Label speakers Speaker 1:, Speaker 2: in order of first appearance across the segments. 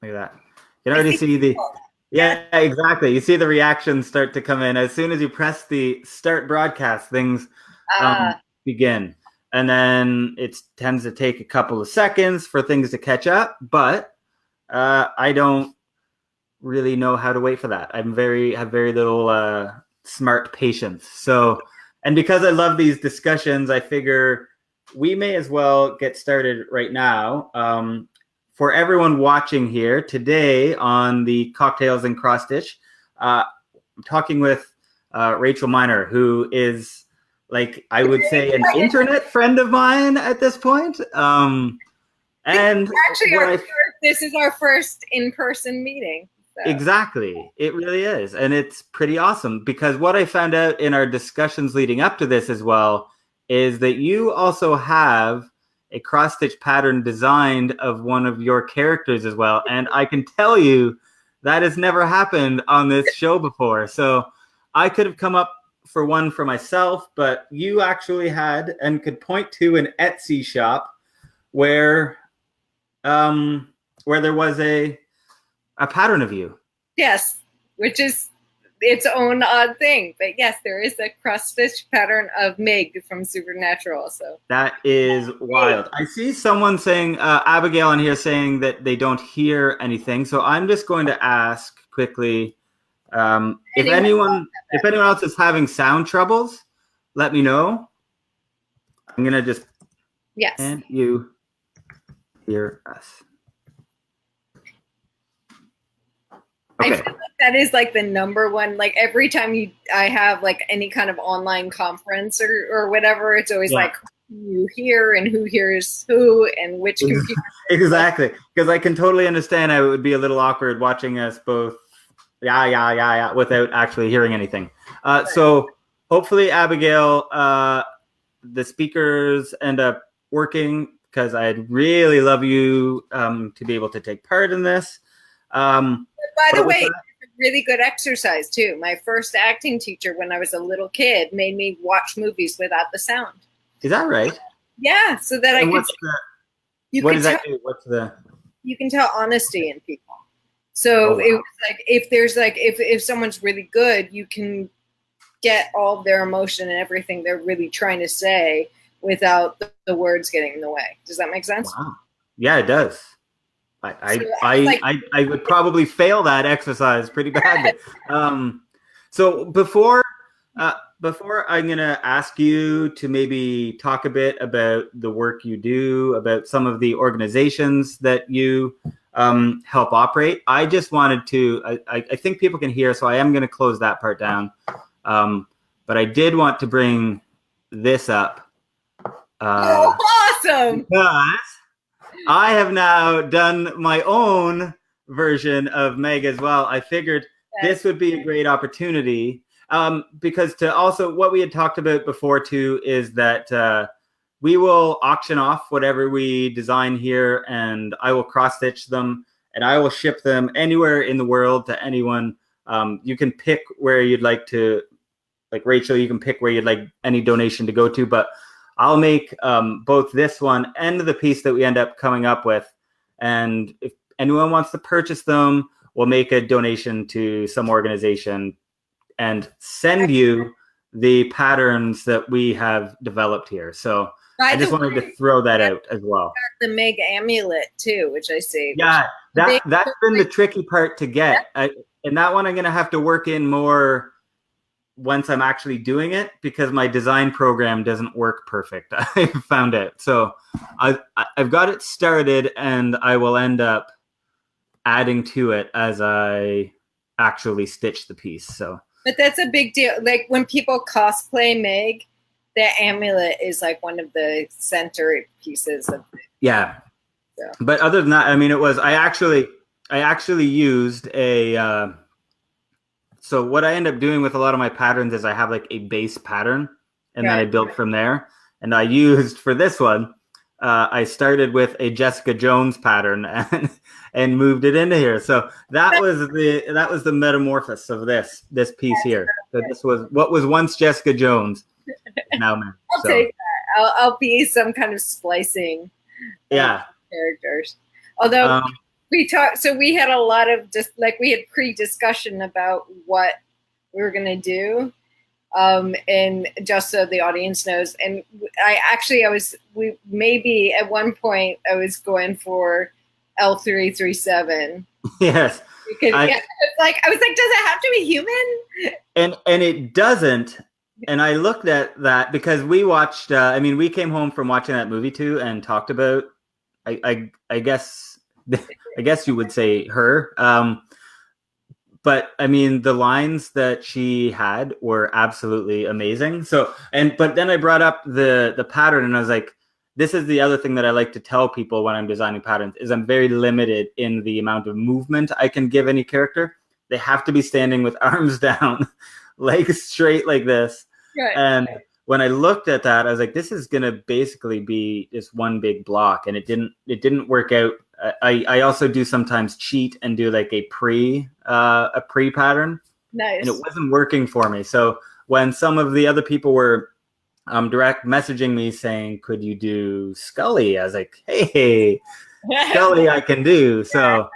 Speaker 1: Look at that. You can already see the, yeah, exactly. You see the reactions start to come in. As soon as you press the start broadcast, things begin. And then it tends to take a couple of seconds for things to catch up, but I don't really know how to wait for that. Have very little smart patience. So, and because I love these discussions, I figure we may as well get started right now. For everyone watching here today on the Cocktails and Cross Stitch, I'm talking with Rachel Miner, who is, like, I would say, an internet friend of mine at this point. And
Speaker 2: actually, this is our first in-person meeting. So.
Speaker 1: Exactly. It really is. And it's pretty awesome because what I found out in our discussions leading up to this as well is that you also have a cross-stitch pattern designed of one of your characters as well. And I can tell you that has never happened on this show before. So I could have come up for one for myself, but you actually had and could point to an Etsy shop where there was a pattern of you.
Speaker 2: Yes, which is its own odd thing. But yes, there is a cross-stitch pattern of Meg from Supernatural. So
Speaker 1: that is wild. I see someone saying, Abigail on here saying that they don't hear anything. So I'm just going to ask quickly, if anyone else is having sound troubles, let me know. I'm going to just,
Speaker 2: yes.
Speaker 1: And you hear us. Okay.
Speaker 2: I feel like that is like the number one, like every time I have like any kind of online conference or whatever, it's always like who you hear and who hears who and which computer.
Speaker 1: Exactly. Because I can totally understand how it would be a little awkward watching us both without actually hearing anything. So hopefully, Abigail, the speakers end up working because I'd really love you to be able to take part in this.
Speaker 2: By the way, it's a really good exercise too. My first acting teacher when I was a little kid made me watch movies without the sound.
Speaker 1: Is that right?
Speaker 2: Yeah, so that
Speaker 1: and
Speaker 2: I could.
Speaker 1: What does that do? What's the?
Speaker 2: You can tell honesty in people. So it was like if someone's really good, you can get all of their emotion and everything they're really trying to say without the words getting in the way. Does that make sense?
Speaker 1: Wow. Yeah, it does. I would probably fail that exercise pretty badly. So before I'm going to ask you to maybe talk a bit about the work you do, about some of the organizations that you help operate. I just wanted to, I think people can hear, so I am going to close that part down. But I did want to bring this up.
Speaker 2: Awesome!
Speaker 1: Because I have now done my own version of Meg as well. I figured this would be a great opportunity because to also what we had talked about before too is that we will auction off whatever we design here and I will cross stitch them and I will ship them anywhere in the world to anyone. You can pick where you'd like to, like Rachel, you can pick where you'd like any donation to go to, but I'll make both this one and the piece that we end up coming up with. And if anyone wants to purchase them, we'll make a donation to some organization and send you the patterns that we have developed here. So I just wanted to throw that out as well.
Speaker 2: The Meg amulet too, which I see.
Speaker 1: Yeah, that's been the tricky part to get. And that one I'm going to have to work in more once I'm actually doing it because my design program doesn't work perfect. I found out. So I've got it started and I will end up adding to it as I actually stitch the piece. So,
Speaker 2: but that's a big deal. Like when people cosplay Meg, the amulet is like one of the center pieces of it.
Speaker 1: Yeah. So. But other than that, I mean, I actually used a, so what I end up doing with a lot of my patterns is I have like a base pattern and then I build from there. And I used for this one, I started with a Jessica Jones pattern and moved it into here. So that was the metamorphosis of this piece here. So this was what was once Jessica Jones. Now, man.
Speaker 2: I'll take that. I'll be some kind of splicing.
Speaker 1: Yeah.
Speaker 2: Characters. Although we talked. So we had a lot of just like we had pre-discussion about what we were gonna do, and just so the audience knows. And maybe at one point I was going for L337.
Speaker 1: Yes.
Speaker 2: Because I was like, does it have to be human?
Speaker 1: And it doesn't. And I looked at that because we watched. We came home from watching that movie too, and talked about. I guess you would say her. But I mean, the lines that she had were absolutely amazing. But then I brought up the pattern, and I was like, this is the other thing that I like to tell people when I'm designing patterns is I'm very limited in the amount of movement I can give any character. They have to be standing with arms down, legs straight like this.
Speaker 2: Right.
Speaker 1: And when I looked at that, I was like, this is going to basically be just one big block. And it didn't work out. I also do sometimes cheat and do like a pre pattern.
Speaker 2: Nice.
Speaker 1: And it wasn't working for me. So when some of the other people were direct messaging me saying, could you do Scully? I was like, hey, Scully, I can do. So,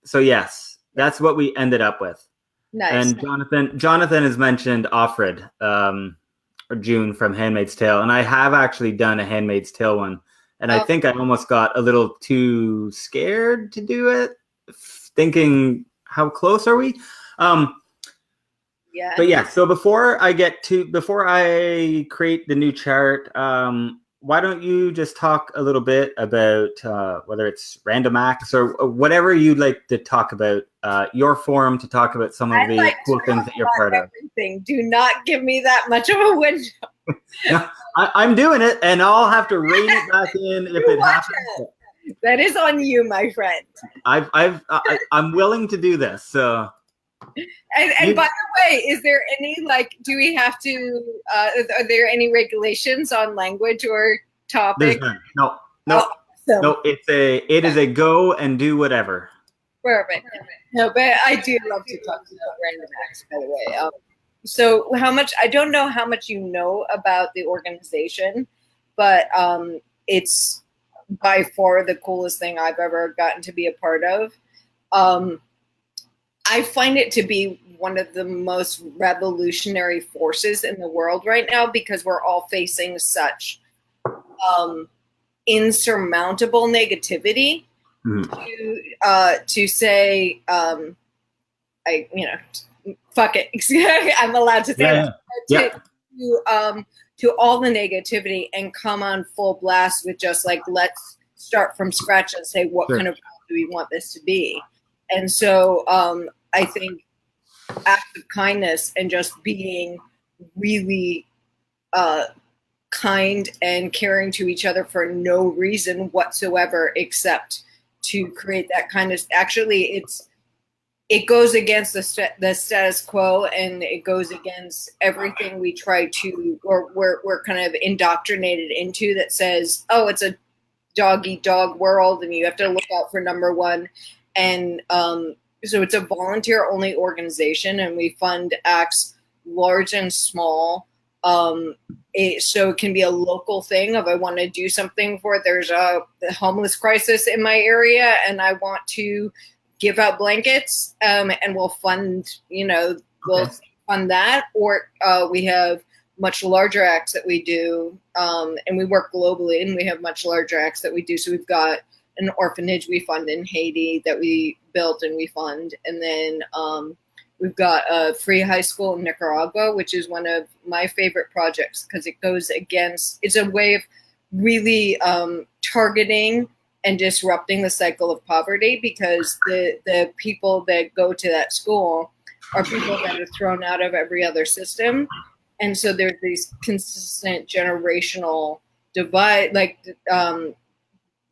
Speaker 1: so yes, that's what we ended up with.
Speaker 2: Nice.
Speaker 1: And Jonathan has mentioned Offred, or June from Handmaid's Tale. And I have actually done a Handmaid's Tale one. And I think I almost got a little too scared to do it, thinking, how close are we?
Speaker 2: Yeah.
Speaker 1: But yeah, so before I create the new chart, why don't you just talk a little bit about whether it's random acts or whatever you'd like to talk about, your forum to talk about some of the cool things that you're part of.
Speaker 2: Do not give me that much of a window.
Speaker 1: No, I'm doing it, and I'll have to rein it back in if it happens.
Speaker 2: That is on you, my friend.
Speaker 1: I'm willing to do this. So.
Speaker 2: And by the way, is there any do we have to? Are there any regulations on language or topic?
Speaker 1: No. No. It is a go and do whatever.
Speaker 2: Perfect. No, but I do love to talk about random acts. By the way, so I don't know how much you know about the organization, but it's by far the coolest thing I've ever gotten to be a part of. I find it to be one of the most revolutionary forces in the world right now because we're all facing such insurmountable negativity. To say, fuck it. I'm allowed to say to all the negativity and come on full blast with just let's start from scratch and say what kind of world do we want this to be. And so I think acts of kindness and just being really kind and caring to each other for no reason whatsoever except to create that kindness. Actually, it goes against the status quo, and it goes against everything we try to, or we're kind of indoctrinated into that says, oh, it's a dog-eat-dog world and you have to look out for number one. And so it's a volunteer-only organization, and we fund acts large and small. So it can be a local thing of I want to do something for it. There's a homeless crisis in my area, and I want to give out blankets, and we'll fund, we'll fund that. Or we have much larger acts that we do, and we work globally, and we have much larger acts that we do. So we've got an orphanage we fund in Haiti that we built and we fund. And then we've got a free high school in Nicaragua, which is one of my favorite projects because it goes against, it's a way of really targeting and disrupting the cycle of poverty, because the people that go to that school are people that are thrown out of every other system. And so there's these consistent generational divide,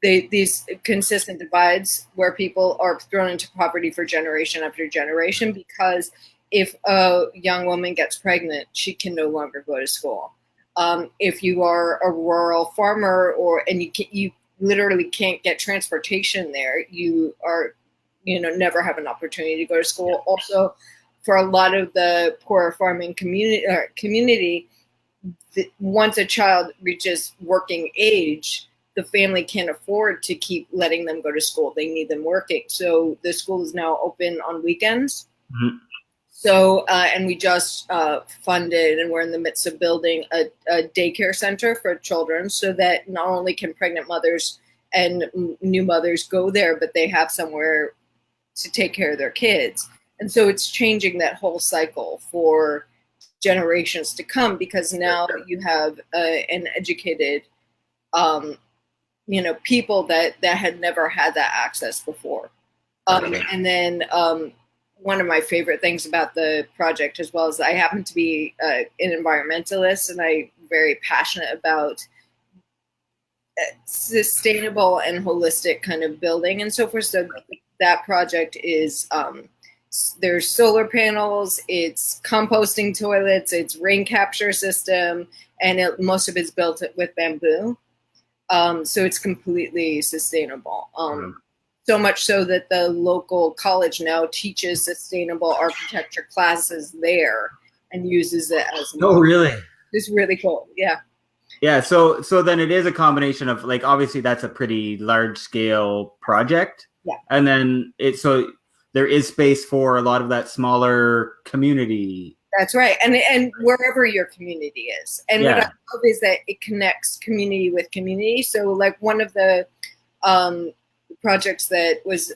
Speaker 2: these consistent divides where people are thrown into poverty for generation after generation, because if a young woman gets pregnant, she can no longer go to school. If you are a rural farmer and you literally can't get transportation there, you are, never have an opportunity to go to school. Also, for a lot of the poor farming community, once a child reaches working age, the family can't afford to keep letting them go to school. They need them working. So the school is now open on weekends.
Speaker 1: Mm-hmm.
Speaker 2: So, and we just funded, and we're in the midst of building a daycare center for children, so that not only can pregnant mothers and new mothers go there, but they have somewhere to take care of their kids. And so it's changing that whole cycle for generations to come, because now you have an educated, people that had never had that access before. And then one of my favorite things about the project, as well as I happen to be an environmentalist, and I'm very passionate about sustainable and holistic kind of building and so forth. So that project is, there's solar panels, it's composting toilets, it's rain capture system, and most of it's built with bamboo. So it's completely sustainable. So much so that the local college now teaches sustainable architecture classes there and uses it as
Speaker 1: Oh, really?
Speaker 2: It's really cool. Yeah.
Speaker 1: Yeah. So then it is a combination of, like, obviously that's a pretty large scale project.
Speaker 2: Yeah.
Speaker 1: And then so there is space for a lot of that smaller community.
Speaker 2: That's right. And wherever your community is. And what I love is that it connects community with community. So like one of the projects that was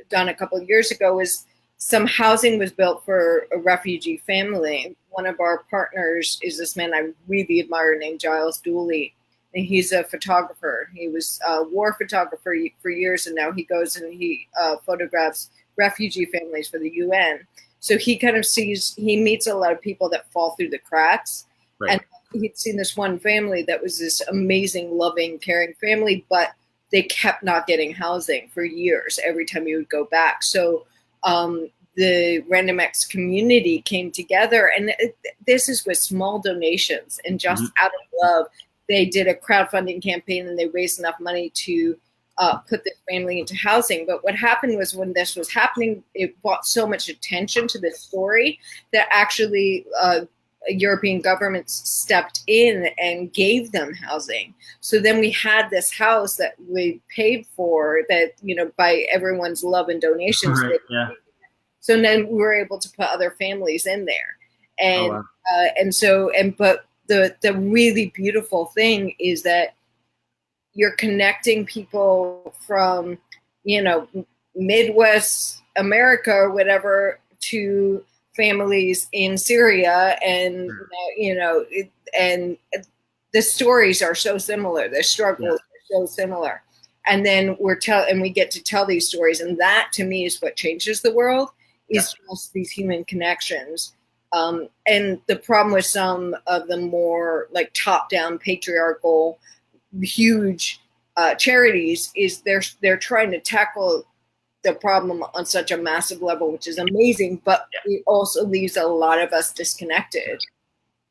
Speaker 2: done a couple of years ago was some housing was built for a refugee family. One of our partners is this man I really admire named Giles Dooley. And he's a photographer. He was a war photographer for years, and now he goes and he photographs refugee families for the UN. So he kind of he meets a lot of people that fall through the cracks. Right. And he'd seen this one family that was this amazing, loving, caring family, but they kept not getting housing for years every time he would go back. So the Random X community came together, and this is with small donations and just out of love. They did a crowdfunding campaign and they raised enough money to put this family into housing. But what happened was, when this was happening, it brought so much attention to this story that actually European governments stepped in and gave them housing. So then we had this house that we paid for, that, by everyone's love and donations.
Speaker 1: Right, yeah.
Speaker 2: So then we were able to put other families in there. And but the really beautiful thing is that you're connecting people from, Midwest America or whatever to families in Syria, and and the stories are so similar. The struggles are so similar, and then we get to tell these stories, and that to me is what changes the world. Is just these human connections. And the problem with some of the more like top-down patriarchal, huge charities is they're trying to tackle the problem on such a massive level, which is amazing, but it also leaves a lot of us disconnected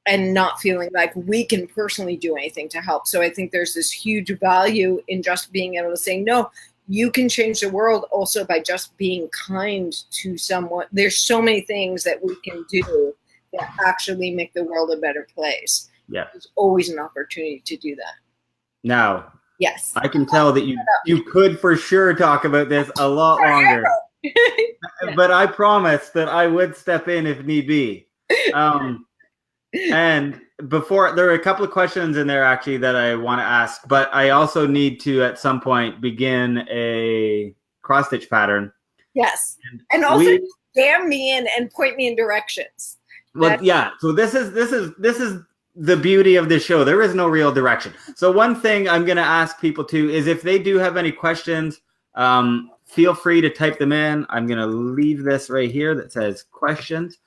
Speaker 2: and not feeling like we can personally do anything to help. So I think there's this huge value in just being able to say, no, you can change the world also by just being kind to someone. There's so many things that we can do that actually make the world a better place.
Speaker 1: Yeah.
Speaker 2: There's always an opportunity to do that.
Speaker 1: Now,
Speaker 2: yes,
Speaker 1: I can tell that you could for sure talk about this a lot longer. But I promise that I would step in if need be. And before, there are a couple of questions in there actually that I want to ask, but I also need to at some point begin a cross stitch pattern.
Speaker 2: Yes, and also jam me in and point me in directions.
Speaker 1: Well, yeah. So this is the beauty of this show. There is no real direction. So one thing I'm going to ask people to is, if they do have any questions, feel free to type them in. I'm going to leave this right here that says questions.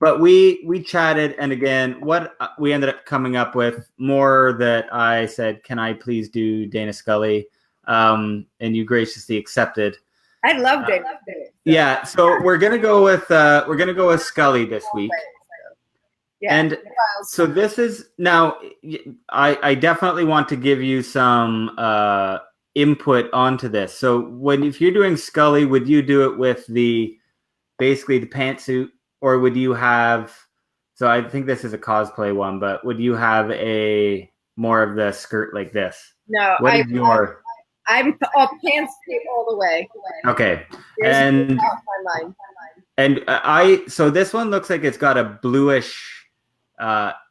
Speaker 1: But we chatted, and again, what we ended up coming up with more that I said, can I please do Dana Scully? And you graciously accepted.
Speaker 2: I love Dana.
Speaker 1: Yeah, so we're gonna go with Scully this week. Yeah, and so this is now. I definitely want to give you some input onto this. So if you're doing Scully, would you do it with basically the pantsuit? Or would you have, so I think this is a cosplay one, but would you have a more of the skirt like this?
Speaker 2: No,
Speaker 1: What is your
Speaker 2: I'm pants tape all the way.
Speaker 1: okay?
Speaker 2: There's
Speaker 1: And
Speaker 2: no doubt in my mind.
Speaker 1: so this one looks like it's got a bluish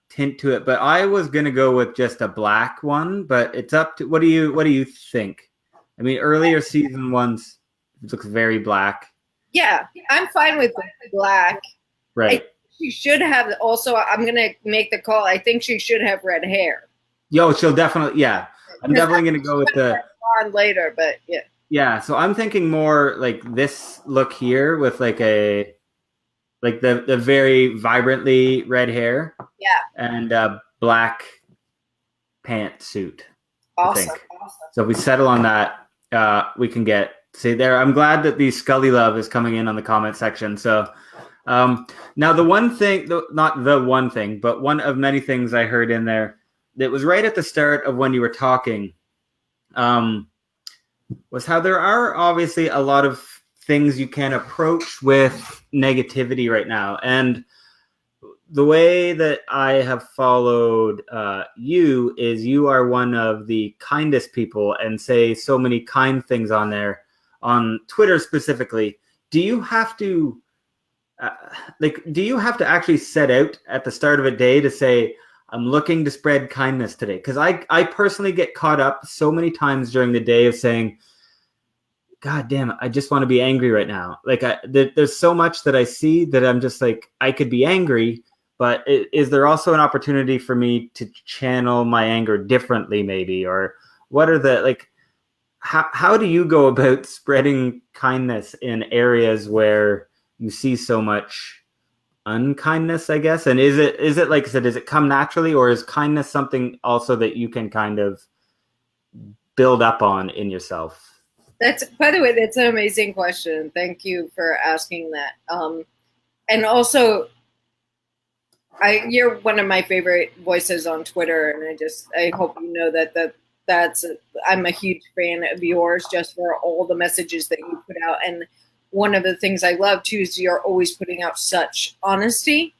Speaker 1: tint to it, but I was gonna go with just a black one. But it's up to what do you think? I mean, earlier season ones it looks very black.
Speaker 2: Yeah, I'm fine with black.
Speaker 1: Right.
Speaker 2: She should have also. I'm gonna make the call. I think she should have red hair.
Speaker 1: Yo, she'll definitely. Yeah, I'm definitely gonna go with the
Speaker 2: on later, but yeah.
Speaker 1: Yeah, so I'm thinking more like this look here with like the very vibrantly red hair.
Speaker 2: Yeah.
Speaker 1: And a black pantsuit.
Speaker 2: Awesome.
Speaker 1: So if we settle on that, we can get see there. I'm glad that the Scully love is coming in on the comment section. So now the one thing, not the one thing, but one of many things I heard in there that was right at the start of when you were talking, was how there are obviously a lot of things you can approach with negativity right now. And the way that I have followed you is you are one of the kindest people and say so many kind things on there, on Twitter specifically. Do you have to do you have to actually set out at the start of a day to say, I'm looking to spread kindness today? Because I personally get caught up so many times during the day of saying, God damn it, I just want to be angry right now. Like there's so much that I see that I'm just like, I could be angry, but is there also an opportunity for me to channel my anger differently maybe? Or what are the, like, how do you go about spreading kindness in areas where you see so much unkindness, I guess? And is it like I said, does it come naturally, or is kindness something also that you can kind of build up on in yourself?
Speaker 2: That's, by the way, that's an amazing question. Thank you for asking that. And also, you're one of my favorite voices on Twitter, and I hope you know I'm a huge fan of yours just for all the messages that you put out. And one of the things I love too is you're always putting out such honesty.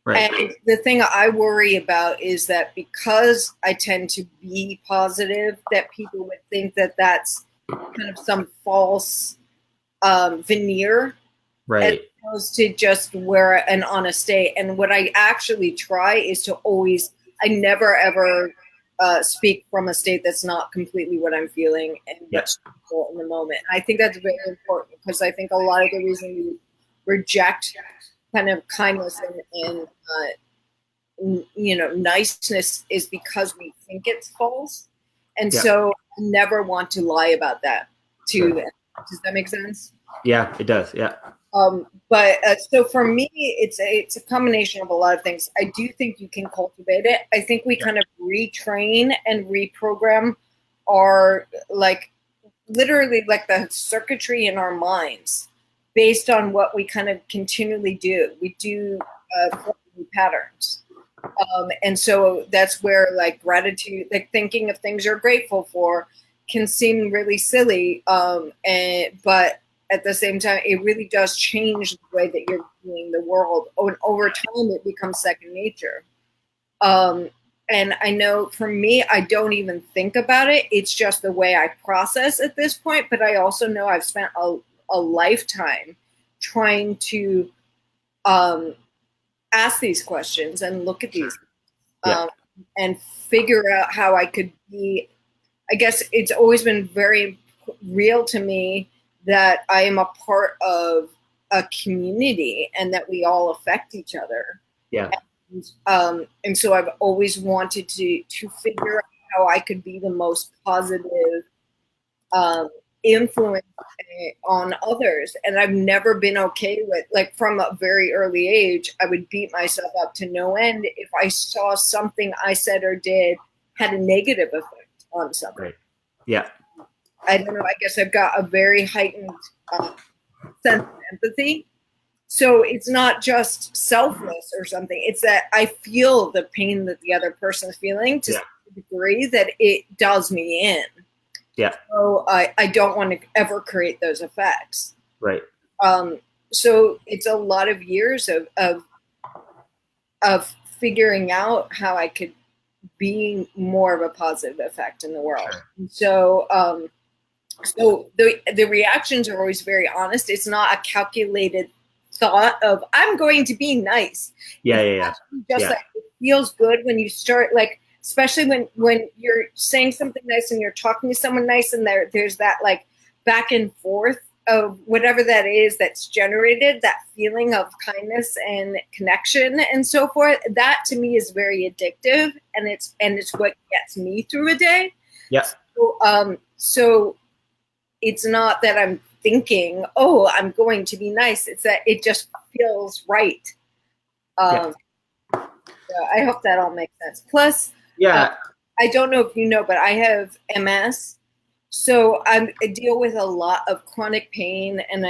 Speaker 2: Right. And the thing I worry about is that because I tend to be positive, that people would think that that's kind of some false veneer, right, as opposed to just wear an honest state. And what I actually try is to I never ever speak from a state that's not completely what I'm feeling and what's in the moment. I think that's very important, because I think a lot of the reason we reject kind of kindness and niceness is because we think it's false. And so I never want to lie about that to them. Does that make sense?
Speaker 1: Yeah, it does. Yeah.
Speaker 2: But so for me, it's a combination of a lot of things. I do think you can cultivate it. I think we kind of retrain and reprogram our, like, literally like the circuitry in our minds based on what we kind of continually do. We do patterns. And so that's where, like, gratitude, like thinking of things you're grateful for, can seem really silly. But at the same time, it really does change the way that you're viewing the world. And over time, it becomes second nature. And I know for me, I don't even think about it. It's just the way I process at this point. But I also know I've spent a lifetime trying to ask these questions and look at these and figure out how I could be. I guess it's always been very real to me that I am a part of a community and that we all affect each other. Yeah. And so I've always wanted to figure out how I could be the most positive influence on others. And I've never been okay with, like, from a very early age, I would beat myself up to no end if I saw something I said or did had a negative effect on something. Right.
Speaker 1: Yeah.
Speaker 2: I don't know. I guess I've got a very heightened sense of empathy. So it's not just selfless or something. It's that I feel the pain that the other person is feeling to the degree that it does me in. Yeah. So I don't want to ever create those effects.
Speaker 1: Right.
Speaker 2: So it's a lot of years of figuring out how I could being more of a positive effect in the world.
Speaker 1: Sure.
Speaker 2: So the reactions are always very honest. It's not a calculated thought of I'm going to be nice.
Speaker 1: Yeah.
Speaker 2: Just like it feels good when you start, like, especially when you're saying something nice and you're talking to someone nice, and there's that like back and forth of whatever that is that's generated, that feeling of kindness and connection and so forth. That to me is very addictive, and it's what gets me through a day.
Speaker 1: Yeah.
Speaker 2: So it's not that I'm thinking, oh, I'm going to be nice. It's that it just feels right. So I hope that all makes sense. Plus, I don't know if you know, but I have MS. So I deal with a lot of chronic pain and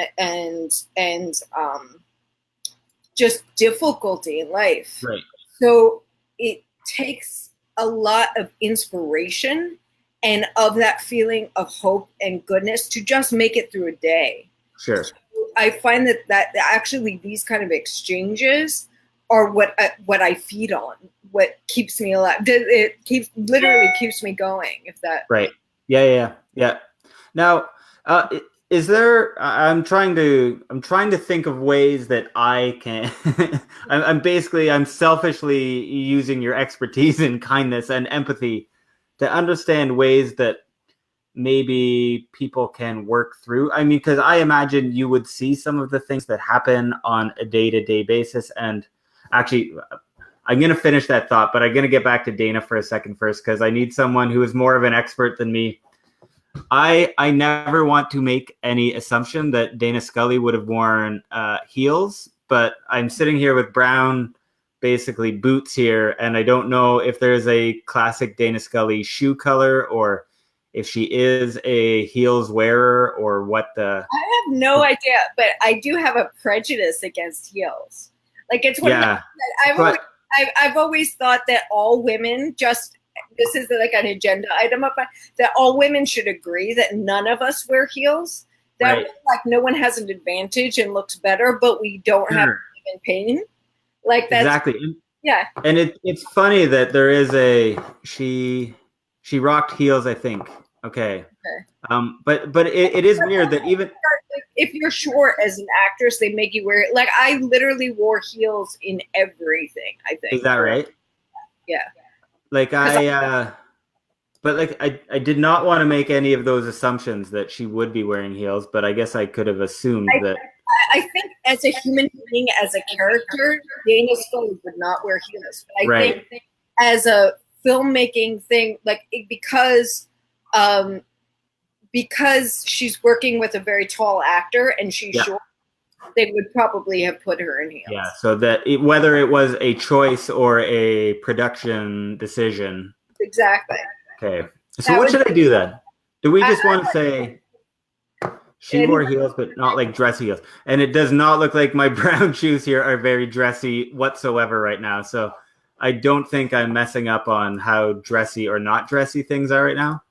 Speaker 2: just difficulty in life.
Speaker 1: Right.
Speaker 2: So it takes a lot of inspiration and of that feeling of hope and goodness to just make it through a day.
Speaker 1: Sure.
Speaker 2: So I find that actually these kind of exchanges are what I feed on, what keeps me alive. It literally keeps me going. If that.
Speaker 1: Right. Yeah. Now, is there? I'm trying to think of ways that I can. I'm selfishly using your expertise in kindness and empathy to understand ways that maybe people can work through. I mean, because I imagine you would see some of the things that happen on a day-to-day basis. And actually, I'm going to finish that thought, but I'm going to get back to Dana for a second first, because I need someone who is more of an expert than me. I never want to make any assumption that Dana Scully would have worn heels, but I'm sitting here with brown, basically boots here, and I don't know if there's a classic Dana Scully shoe color, or if she is a heels wearer, or what the.
Speaker 2: I have no idea, but I do have a prejudice against heels. Like, it's one of I've always thought that all women this is like an agenda item that all women should agree that none of us wear heels. That way, like, no one has an advantage and looks better, but we don't have in pain. Like, that's
Speaker 1: exactly.
Speaker 2: Yeah.
Speaker 1: And it's funny that there is she rocked heels, I think. Okay. But it is weird that even
Speaker 2: if you're short as an actress, they make you wear it. Like, I literally wore heels in everything, I think.
Speaker 1: Is that right?
Speaker 2: Yeah.
Speaker 1: Like I did not want to make any of those assumptions that she would be wearing heels, but I guess I could have assumed that.
Speaker 2: I think as a human being, as a character, Dana Scully would not wear heels. But I think as a filmmaking thing, like, because she's working with a very tall actor and she's short, they would probably have put her in heels.
Speaker 1: Yeah, so that whether it was a choice or a production decision.
Speaker 2: Exactly.
Speaker 1: Okay. So what should I do then? Do we just want to say she wore heels, but not like dressy heels? And it does not look like my brown shoes here are very dressy whatsoever right now. So I don't think I'm messing up on how dressy or not dressy things are right now.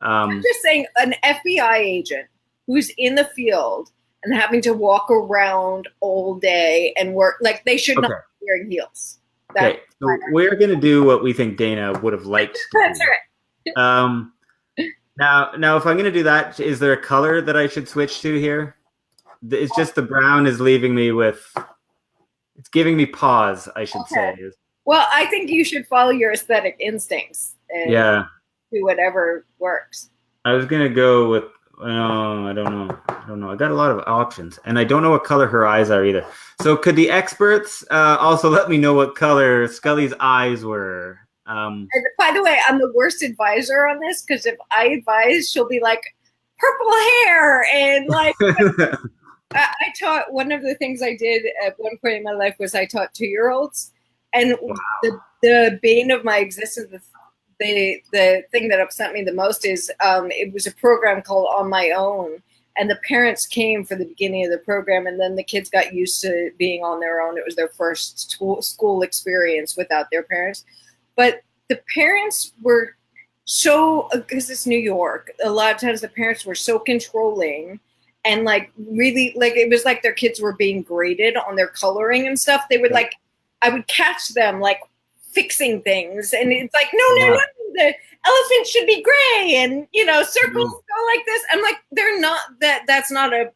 Speaker 2: I'm just saying, an FBI agent who's in the field and having to walk around all day and work, like, they should not be wearing heels.
Speaker 1: Okay, so we're going to do what we think Dana would have liked to
Speaker 2: That's
Speaker 1: do.
Speaker 2: right.
Speaker 1: Now, if I'm going to do that, is there a color that I should switch to here? It's just the brown is leaving me with, it's giving me pause, I should say.
Speaker 2: Well, I think you should follow your aesthetic instincts and do whatever works.
Speaker 1: I was going to go with, I don't know. I got a lot of options, and I don't know what color her eyes are either. So could the experts also let me know what color Scully's eyes were?
Speaker 2: And by the way, I'm the worst advisor on this, because if I advise, she'll be like, purple hair, and like I taught, one of the things I did at one point in my life was I taught 2-year-olds, and the bane of my existence, the thing that upset me the most is it was a program called On My Own, and the parents came for the beginning of the program, and then the kids got used to being on their own. It was their first school experience without their parents. But the parents were so, because it's New York, a lot of times the parents were so controlling and like really, like, it was like their kids were being graded on their coloring and stuff. They would like, I would catch them like fixing things, and it's like, no, the elephant should be gray, and circles go like this. I'm like, they're not that. That's not a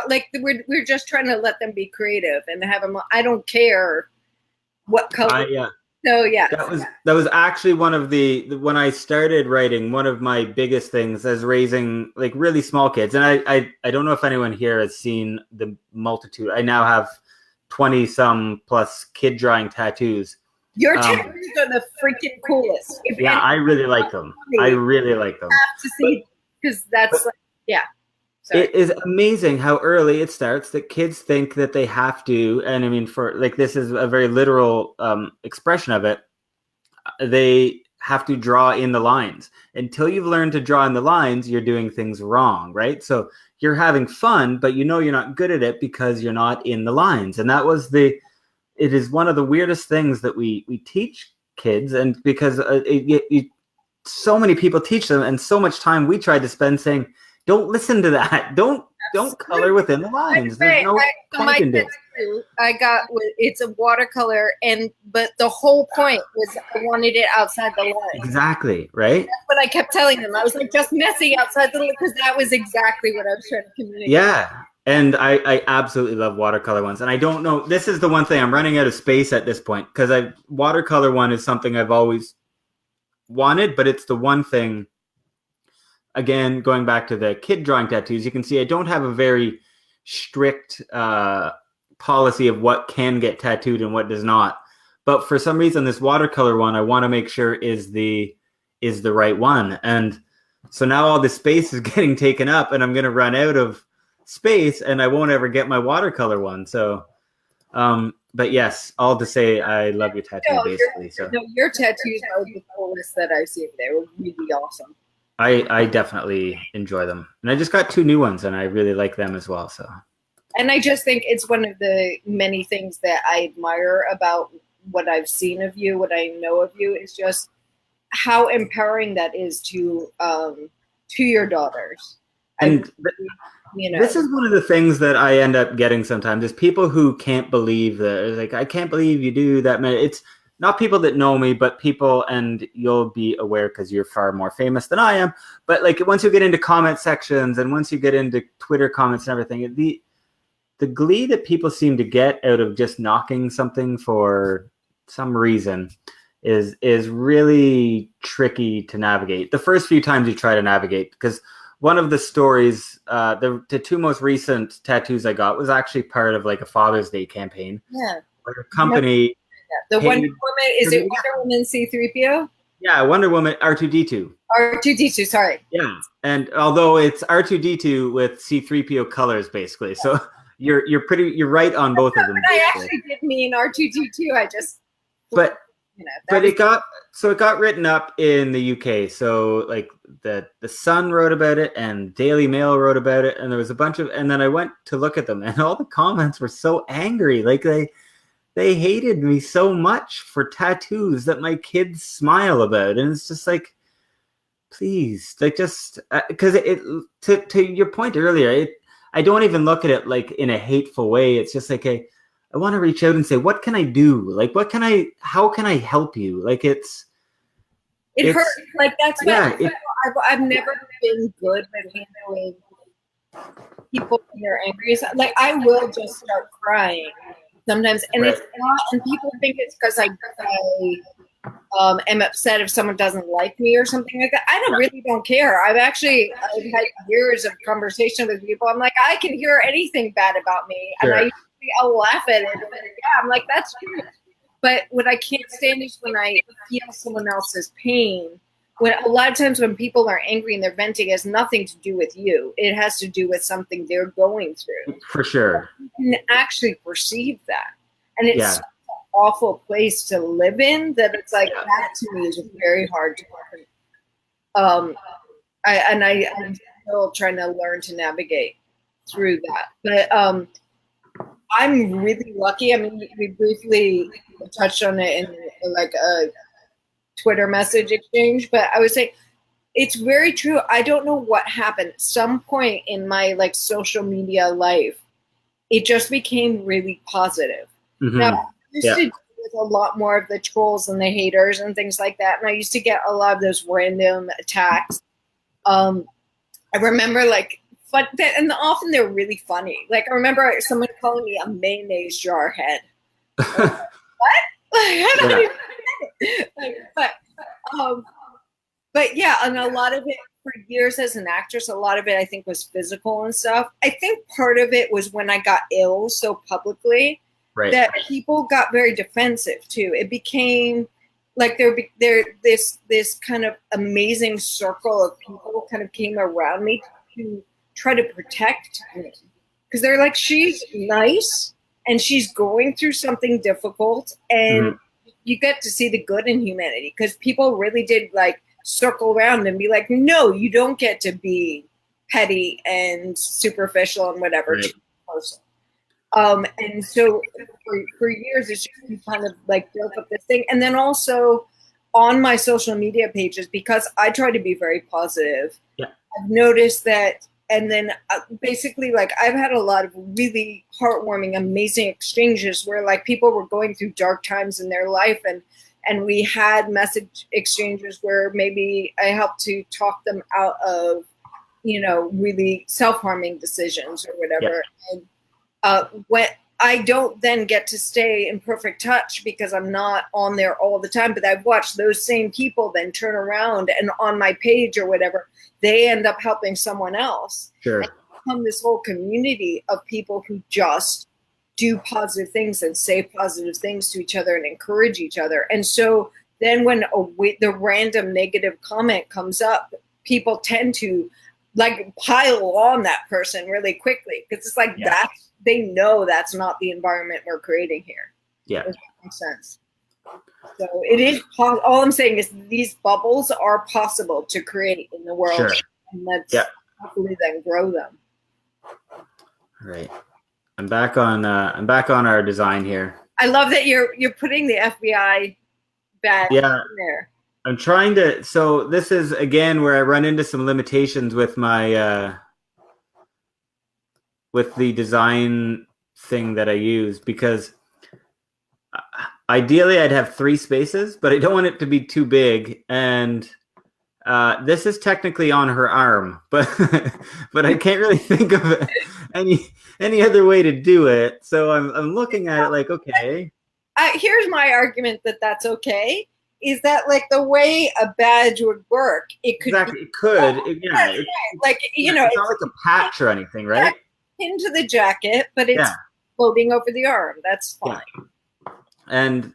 Speaker 2: like we're just trying to let them be creative and have them. I don't care what color. So yeah,
Speaker 1: that was actually one of when I started writing, one of my biggest things as raising like really small kids. And I don't know if anyone here has seen the multitude. I now have 20 some plus kid drawing tattoos.
Speaker 2: Your tattoos are the freaking coolest.
Speaker 1: I really like them. I really like them.
Speaker 2: Have to see, because that's Sorry.
Speaker 1: It is amazing how early it starts that kids think that they have to, and I mean, for like, this is a very literal expression of it. They have to draw in the lines. Until you've learned to draw in the lines, you're doing things wrong, right? So you're having fun, but you're not good at it because you're not in the lines. And it is one of the weirdest things that we teach kids, and because so many people teach them, and so much time we tried to spend saying, don't listen to that. Don't color within the lines. There's no point in it.
Speaker 2: I got it's a watercolor, but the whole point was I wanted it outside the line.
Speaker 1: Exactly, right?
Speaker 2: That's what I kept telling them. I was like, just messy outside the line, because that was exactly what I was trying to communicate.
Speaker 1: Yeah, and I absolutely love watercolor ones. And I don't know, this is the one thing, I'm running out of space at this point, because watercolor one is something I've always wanted, but it's the one thing. Again, going back to the kid drawing tattoos, you can see I don't have a very strict policy of what can get tattooed and what does not. But for some reason, this watercolor one, I want to make sure is the right one. And so now all the space is getting taken up, and I'm going to run out of space, and I won't ever get my watercolor one. So, but yes, all to say, I love your tattoo, basically.
Speaker 2: Your tattoos are the coolest that I've seen. They were really awesome.
Speaker 1: I definitely enjoy them. And I just got 2 new ones, and I really like them as well. So,
Speaker 2: and I just think it's one of the many things that I admire about what I've seen of you, what I know of you, is just how empowering that is to your daughters.
Speaker 1: And this is one of the things that I end up getting sometimes, is people who can't believe that, like, I can't believe you do that. It's not people that know me, but people, and you'll be aware because you're far more famous than I am. But like, once you get into comment sections and once you get into Twitter comments and everything, the glee that people seem to get out of just knocking something for some reason is really tricky to navigate. The first few times you try to navigate, because one of the stories, the 2 most recent tattoos I got was actually part of like a Father's Day campaign.
Speaker 2: Yeah.
Speaker 1: Where a company.
Speaker 2: The Wonder Woman, is it Wonder Woman C-3PO?
Speaker 1: Yeah, Wonder Woman R2-D2.
Speaker 2: R2-D2, sorry.
Speaker 1: Yeah, and although it's R2-D2 with C-3PO colors, basically, so you're right on both of them.
Speaker 2: But I actually did mean R2-D2. I just,
Speaker 1: but it got written up in the UK. So like the Sun wrote about it, and Daily Mail wrote about it, and there was a bunch of, and then I went to look at them, and all the comments were so angry, like they hated me so much for tattoos that my kids smile about. And it's just like, please, like, just because to your point earlier, I don't even look at it like in a hateful way. It's just like, I want to reach out and say, what can I do? Like, how can I help you? Like, it
Speaker 2: hurts. Like, that's what I've never been good at handling people when they're angry. Like, I will just start crying sometimes, and it's not, and people think it's because I am upset if someone doesn't like me or something like that. I really don't care. I've had years of conversation with people. I'm like, I can hear anything bad about me, and I'll laugh at it. And I'm like, that's true. But what I can't stand is when I feel someone else's pain. When a lot of times when people are angry and they're venting, it has nothing to do with you. It has to do with something they're going through. For sure. You can actually perceive that. And it's such an awful place to live in that it's like, that to me is very hard to I'm still trying to learn to navigate through that. But I'm really lucky. I mean, we briefly touched on it in like a Twitter message exchange, but I would say it's very true. I don't know what happened. At some point in my like social media life, it just became really positive. Mm-hmm. Now, I used to do with a lot more of the trolls and the haters and things like that. And I used to get a lot of those random attacks. I remember like, and often they're really funny. Like I remember someone calling me a mayonnaise jar head. Like, what? Like, I don't even get it. Like, but yeah, and a lot of it for years as an actress, a lot of it I think was physical and stuff. I think part of it was when I got ill so publicly that people got very defensive too. It became like this kind of amazing circle of people kind of came around me to try to protect me, because they're like, she's nice and she's going through something difficult, and you get to see the good in humanity, because people really did like circle around and be like, no, you don't get to be petty and superficial and whatever to the person. And so for years, it's just kind of like built up this thing. And then also on my social media pages, because I try to be very positive, I've noticed that. And then basically, like, I've had a lot of really heartwarming, amazing exchanges where like people were going through dark times in their life, and we had message exchanges where maybe I helped to talk them out of, really self-harming decisions or whatever. And when I don't then get to stay in perfect touch because I'm not on there all the time, but I've watched those same people then turn around and on my page or whatever, they end up helping someone else.
Speaker 1: Sure.
Speaker 2: And become this whole community of people who just do positive things and say positive things to each other and encourage each other. And so then when the random negative comment comes up, people tend to like pile on that person really quickly, because it's like they know that's not the environment we're creating here. Yeah. Does that make sense? So it is, all I'm saying is these bubbles are possible to create in the world. Sure. And let's hopefully then grow them.
Speaker 1: Right. I'm back on our design here.
Speaker 2: I love that you're putting the FBI badge in there.
Speaker 1: I'm trying to, so this is again where I run into some limitations with my with the design thing that I use, because ideally I'd have 3 spaces, but I don't want it to be too big. And this is technically on her arm, but I can't really think of any other way to do it. So I'm looking at it like, okay.
Speaker 2: Here's my argument that that's okay. Is that like the way a badge would work? It could it's
Speaker 1: not like a patch or anything, right?
Speaker 2: Into the jacket, but it's floating over the arm. That's fine.
Speaker 1: Yeah. And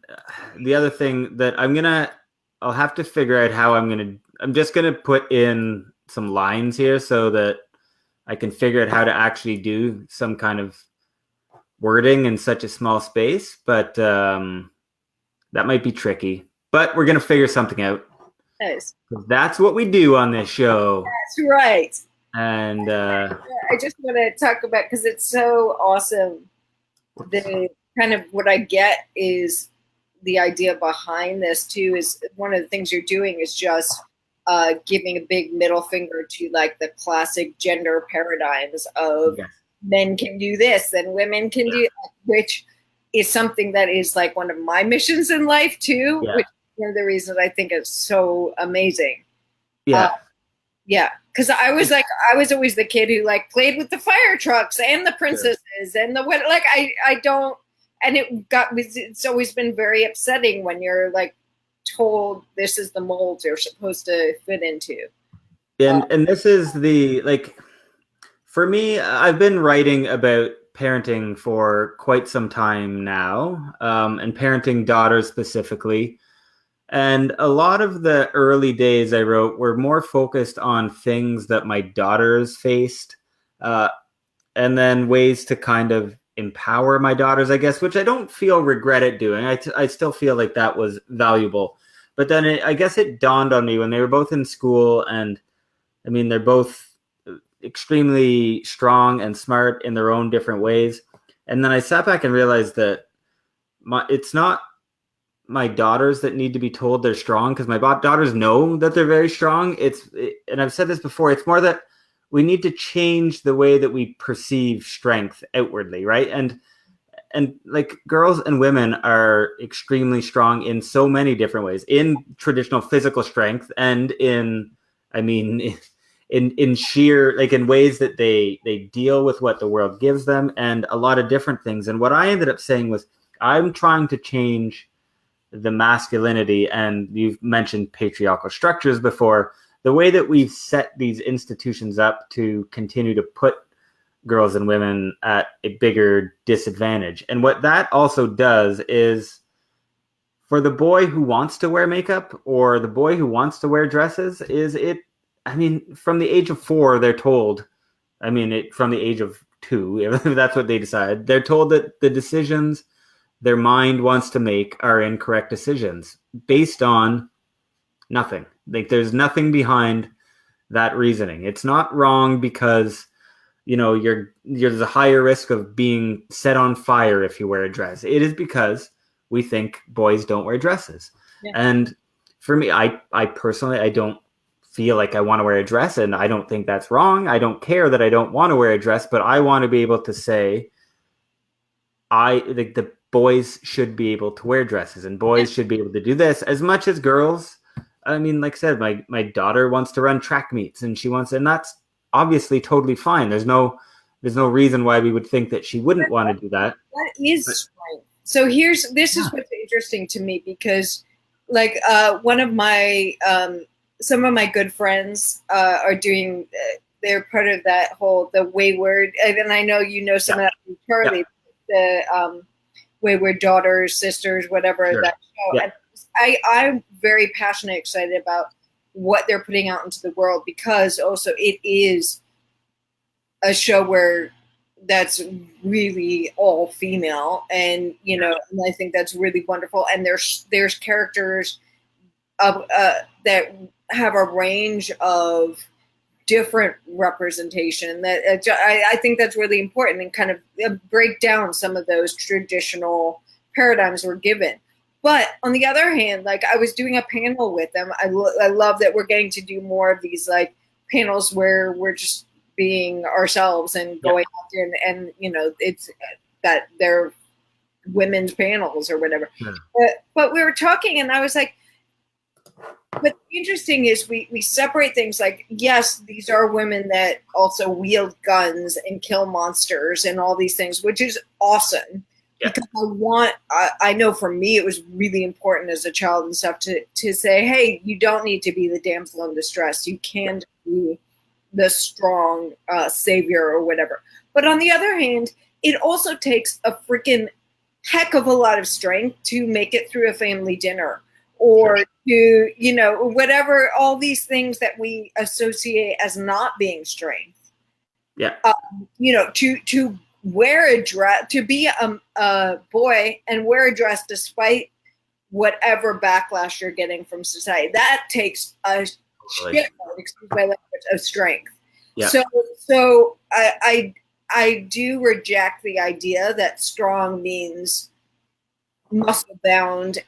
Speaker 1: the other thing that I'll have to figure out how I'm just gonna put in some lines here so that I can figure out how to actually do some kind of wording in such a small space. But that might be tricky. But we're gonna figure something out.
Speaker 2: Nice.
Speaker 1: That's what we do on this show.
Speaker 2: That's right.
Speaker 1: And
Speaker 2: I just want to talk about, because it's so awesome. The kind of what I get is the idea behind this too. Is one of the things you're doing is just giving a big middle finger to like the classic gender paradigms of men can do this and women can do that, which is something that is like one of my missions in life too. Which is one of the reasons I think it's so amazing. Because I was always the kid who like played with the fire trucks and the princesses and the what. Like I don't, and it's always been very upsetting when you're like told this is the mold you're supposed to fit into.
Speaker 1: And this is the, like, for me, I've been writing about parenting for quite some time now, and parenting daughters specifically. And a lot of the early days I wrote were more focused on things that my daughters faced, and then ways to kind of empower my daughters, I guess, which I don't feel regret at doing. I still feel like that was valuable. But then I guess it dawned on me when they were both in school, and I mean, they're both extremely strong and smart in their own different ways. And then I sat back and realized that it's not my daughters that need to be told they're strong, because my daughters know that they're very strong. And I've said this before, it's more that we need to change the way that we perceive strength outwardly, right? And and like girls and women are extremely strong in so many different ways, in traditional physical strength and in, I mean, in sheer, like in ways that they deal with what the world gives them, and a lot of different things. And what I ended up saying was, I'm trying to change the masculinity, and you've mentioned patriarchal structures before, the way that we've set these institutions up to continue to put girls and women at a bigger disadvantage. And what that also does is, for the boy who wants to wear makeup or the boy who wants to wear dresses, is it, I mean, from the age of 4, they're told, I mean, from the age of 2, if that's what they decide, they're told that the decisions their mind wants to make are incorrect decisions based on nothing. Like, there's nothing behind that reasoning. It's not wrong because, you know, there's a higher risk of being set on fire if you wear a dress. It is because we think boys don't wear dresses. Yeah. And for me, I personally, I don't feel like I want to wear a dress, and I don't think that's wrong. I don't care that I don't want to wear a dress, but I want to be able to say, the boys should be able to wear dresses, and boys should be able to do this as much as girls. I mean, like I said, my daughter wants to run track meets, and and that's obviously totally fine. There's no reason why we would think that she wouldn't want to do that.
Speaker 2: That is strength. So this is what's interesting to me, because like one of my some of my good friends are doing, they're part of that whole, the Wayward, and I know you know some of that from Charlie, the Wayward Daughters, Sisters, whatever, that show. Yeah. And I'm very passionate, excited about what they're putting out into the world, because also it is a show where that's really all female, and you know, and I think that's really wonderful. And there's characters of that have a range of different representation that I think that's really important, and kind of break down some of those traditional paradigms we're given. But on the other hand, like, I was doing a panel with them. I love that we're getting to do more of these like panels where we're just being ourselves and going out there, and you know, it's that they're women's panels or whatever. But we were talking, and I was like, what's interesting is we separate things, like, yes, these are women that also wield guns and kill monsters and all these things, which is awesome. Yeah. Because I know for me, it was really important as a child and stuff to say, hey, you don't need to be the damsel in distress. You can be the strong savior or whatever. But on the other hand, it also takes a freaking heck of a lot of strength to make it through a family dinner, or to, you know, whatever, all these things that we associate as not being strength. Yeah. You know, to wear a dress, to be a boy and wear a dress despite whatever backlash you're getting from society, that takes a shitload, excuse my language, of strength. Yeah. So I do reject the idea that strong means muscle bound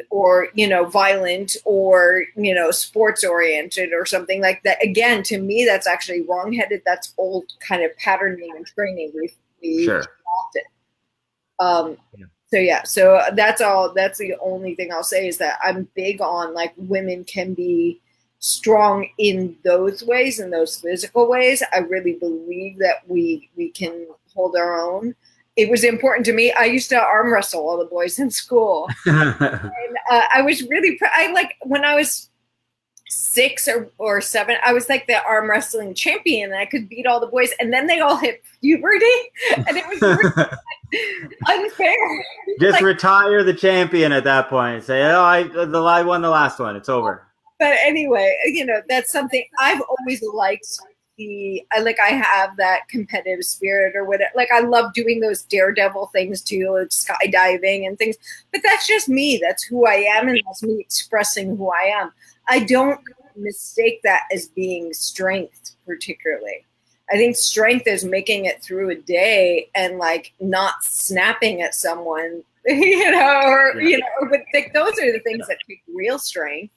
Speaker 2: or you know, violent, or you know, sports oriented or something like that. Again, to me, that's actually wrongheaded. That's old kind of patterning and training we adopted. So that's all. That's the only thing I'll say, is that I'm big on, like, women can be strong in those ways, in those physical ways. I really believe that we can hold our own. It was important to me. I used to arm wrestle all the boys in school. And I was really like, when I was 6 or 7, I was like the arm wrestling champion, and I could beat all the boys. And then they all hit puberty, and it was really unfair.
Speaker 1: Just like, retire the champion at that point. Say, oh, I won the last one. It's over.
Speaker 2: But anyway, you know, that's something I've always liked. I have that competitive spirit or whatever. Like, I love doing those daredevil things too, like skydiving and things. But that's just me. That's who I am, and that's me expressing who I am. I don't mistake that as being strength particularly. I think strength is making it through a day and like not snapping at someone, you know, or you know. But like, those are the things that take real strength.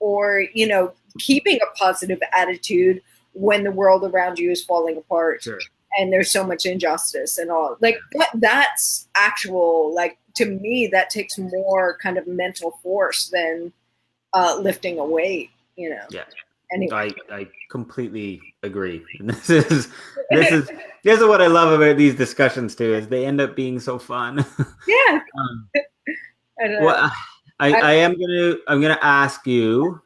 Speaker 2: Or, you know, keeping a positive attitude when the world around you is falling apart. Sure. and there's so much injustice and all. Like that's actual, like, to me, that takes more kind of mental force than lifting a weight, you know.
Speaker 1: Yeah.
Speaker 2: Anyway.
Speaker 1: I completely agree. This is what I love about these discussions too, is they end up being so fun.
Speaker 2: Yeah.
Speaker 1: Well, I'm gonna ask you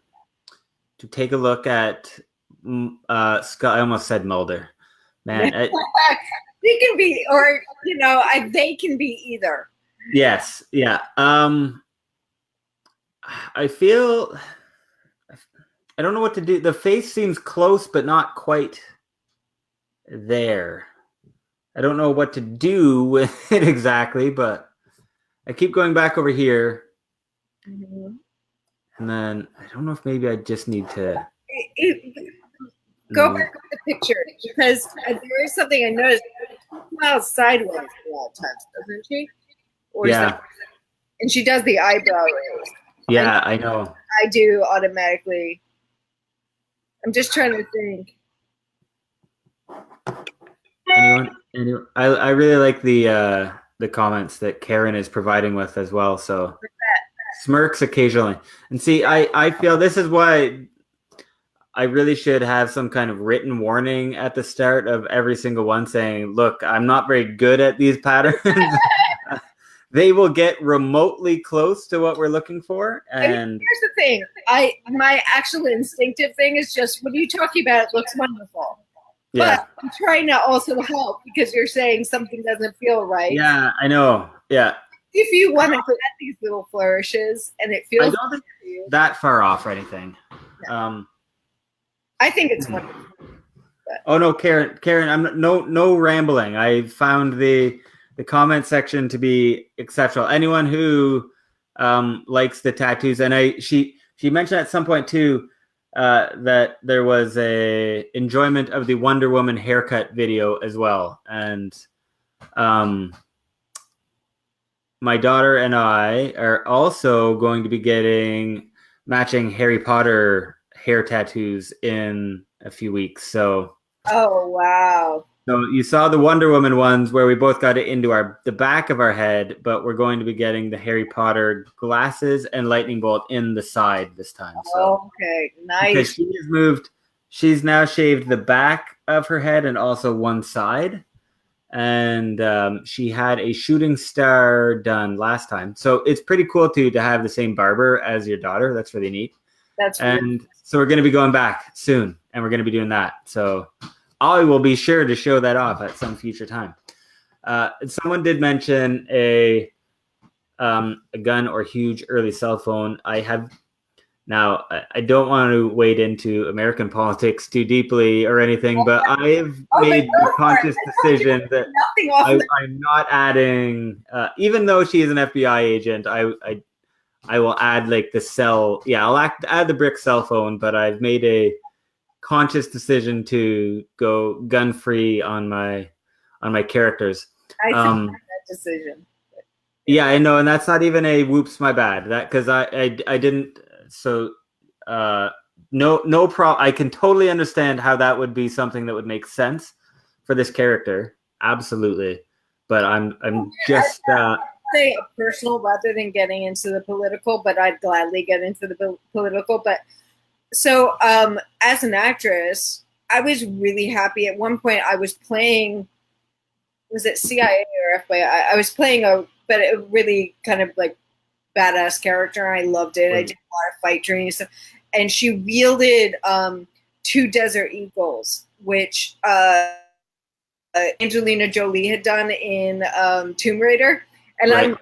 Speaker 1: to take a look at Scott. I almost said Mulder. Man,
Speaker 2: they can be, or you know, they can be either.
Speaker 1: Yes, yeah. I feel I don't know what to do. The face seems close, but not quite there. I don't know what to do with it exactly, but I keep going back over here.
Speaker 2: Mm-hmm.
Speaker 1: And then I don't know if maybe I just need to
Speaker 2: go back to the picture, because there is something I noticed. She smiles sideways a lot of times, doesn't she? Or
Speaker 1: yeah.
Speaker 2: And she does the eyebrow raise.
Speaker 1: Yeah, I know.
Speaker 2: I do automatically. I'm just trying to think.
Speaker 1: Anyone? I really like the comments that Karen is providing with as well. So smirks occasionally. And see, I feel this is why I really should have some kind of written warning at the start of every single one saying, look, I'm not very good at these patterns. They will get remotely close to what we're looking for. And
Speaker 2: I mean, here's the thing. My actual instinctive thing is just, what are you talking about? It looks wonderful.
Speaker 1: Yeah.
Speaker 2: But I'm trying to also help, because you're saying something doesn't feel right.
Speaker 1: Yeah, I know. Yeah.
Speaker 2: If you want to get these little flourishes and it feels,
Speaker 1: I don't think that far off or anything.
Speaker 2: No. I think it's wonderful. But.
Speaker 1: Oh no, Karen, I'm no rambling. I found the comment section to be exceptional. Anyone who likes the tattoos, and she mentioned at some point too that there was a enjoyment of the Wonder Woman haircut video as well, and my daughter and I are also going to be getting matching Harry Potter hair tattoos in a few weeks. So,
Speaker 2: oh wow!
Speaker 1: So you saw the Wonder Woman ones where we both got it into the back of our head, but we're going to be getting the Harry Potter glasses and lightning bolt in the side this time. So,
Speaker 2: okay, nice.
Speaker 1: Because she has moved, she's now shaved the back of her head and also one side. And she had a shooting star done last time. So it's pretty cool to have the same barber as your daughter. That's really neat. So we're going to be going back soon, and we're going to be doing that. So I will be sure to show that off at some future time. Someone did mention a gun or huge early cell phone. I have now. I don't want to wade into American politics too deeply or anything, but I have made the conscious decision that I'm not adding. Even though she is an FBI agent, I will add like the cell. Yeah, I'll add the brick cell phone, but I've made a conscious decision to go gun free on my characters.
Speaker 2: I think that decision.
Speaker 1: Yeah, I know, and that's not even a whoops, my bad. That because I didn't. So no problem. I can totally understand how that would be something that would make sense for this character. Absolutely, but I'm just.
Speaker 2: Say personal rather than getting into the political, but I'd gladly get into the political. But so as an actress, I was really happy. At one point I was playing, was it CIA or FBI? I was playing a really kind of like badass character. I loved it. I did a lot of fight training and stuff. And she wielded 2 Desert Eagles, which Angelina Jolie had done in Tomb Raider. And I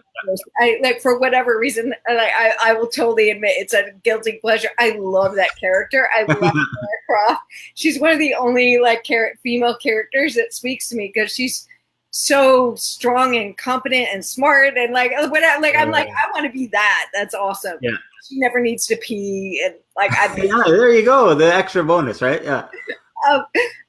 Speaker 2: like, for whatever reason, I will totally admit it's a guilty pleasure. I love that character. I love Lara Croft. She's one of the only like female characters that speaks to me, because she's so strong and competent and smart and like whatever. Like I'm like, I want to be that. That's awesome.
Speaker 1: Yeah.
Speaker 2: She never needs to pee, and like
Speaker 1: yeah, there you go. The extra bonus, right? Yeah.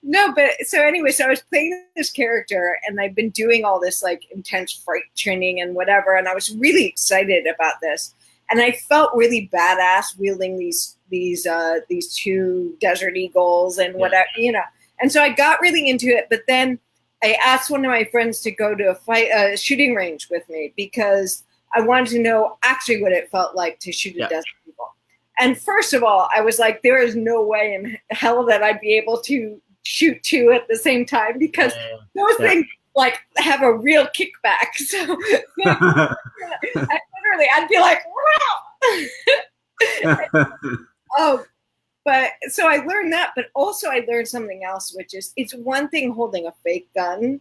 Speaker 2: No, but so anyway, so I was playing this character, and I've been doing all this like intense fight training and whatever, and I was really excited about this, and I felt really badass wielding these 2 Desert Eagles and whatever, you know. And so I got really into it, but then I asked one of my friends to go to a shooting range with me because I wanted to know actually what it felt like to shoot a dozen people. And first of all, I was like, there is no way in hell that I'd be able to shoot two at the same time because those things like have a real kickback. So I'd be like, wow. But so I learned that, but also I learned something else, which is it's one thing holding a fake gun,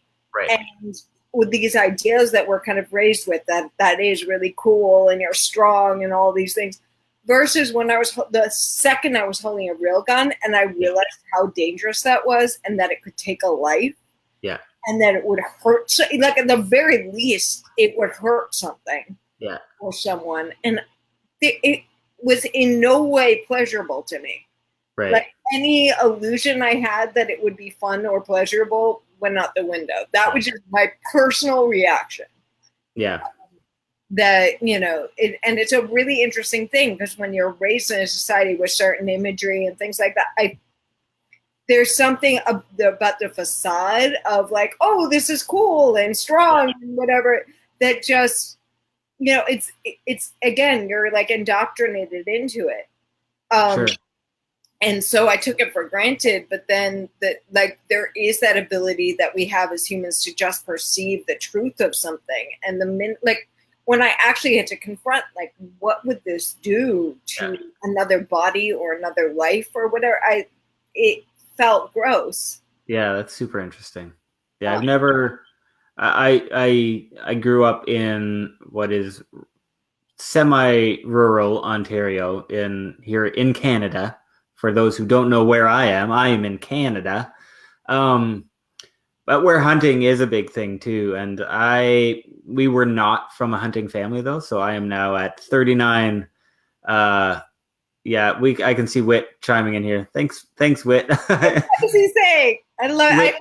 Speaker 2: and with these ideas that we're kind of raised with, that is really cool and you're strong and all these things, versus when the second I was holding a real gun and I realized how dangerous that was and that it could take a life.
Speaker 1: Yeah.
Speaker 2: And that it would hurt. So, like at the very least, it would hurt something.
Speaker 1: Yeah.
Speaker 2: Or someone. And it was in no way pleasurable to me.
Speaker 1: Right.
Speaker 2: Like any illusion I had that it would be fun or pleasurable went out the window. That was just my personal reaction.
Speaker 1: Yeah.
Speaker 2: That, you know, and it's a really interesting thing because when you're raised in a society with certain imagery and things like that, there's something about the facade of like, oh, this is cool and strong and whatever, that just, you know, it's again, you're like indoctrinated into it.
Speaker 1: Sure.
Speaker 2: And so I took it for granted, but then there is that ability that we have as humans to just perceive the truth of something. And when I actually had to confront, like, what would this do to another body or another life or whatever, it felt gross.
Speaker 1: Yeah, that's super interesting. Yeah, I've never. I grew up in what is semi-rural Ontario here in Canada. For those who don't know where I am in Canada. But where hunting is a big thing too. And we were not from a hunting family though. So I am now at 39. I can see Whit chiming in here. Thanks, Whit.
Speaker 2: What is he saying? I love it.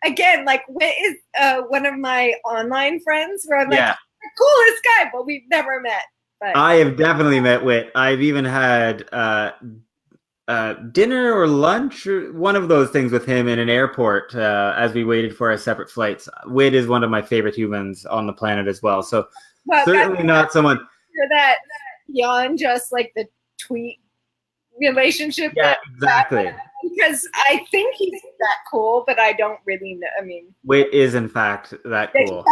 Speaker 2: Again, like Whit is one of my online friends where I'm like, coolest guy, but we've never met. But
Speaker 1: I have definitely met Whit. I've even had dinner or lunch or one of those things with him in an airport as we waited for our separate flights. Whit is one of my favorite humans on the planet as well. So certainly not someone
Speaker 2: that beyond just like the tweet relationship.
Speaker 1: Yeah, exactly.
Speaker 2: Because I think he's that cool, but I don't really know. I mean,
Speaker 1: Whit is in fact that cool.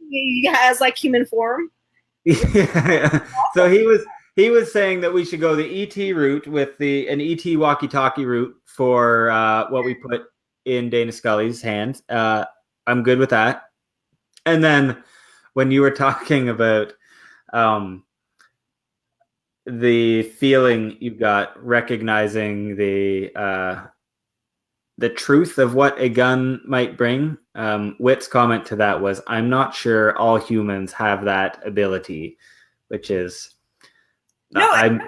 Speaker 2: He has like human form.
Speaker 1: Yeah. So he was saying that we should go the ET route with an ET walkie-talkie route for what we put in Dana Scully's hands. I'm good with that. And then when you were talking about the feeling you got recognizing the truth of what a gun might bring, Whit's comment to that was, I'm not sure all humans have that ability, which is...
Speaker 2: I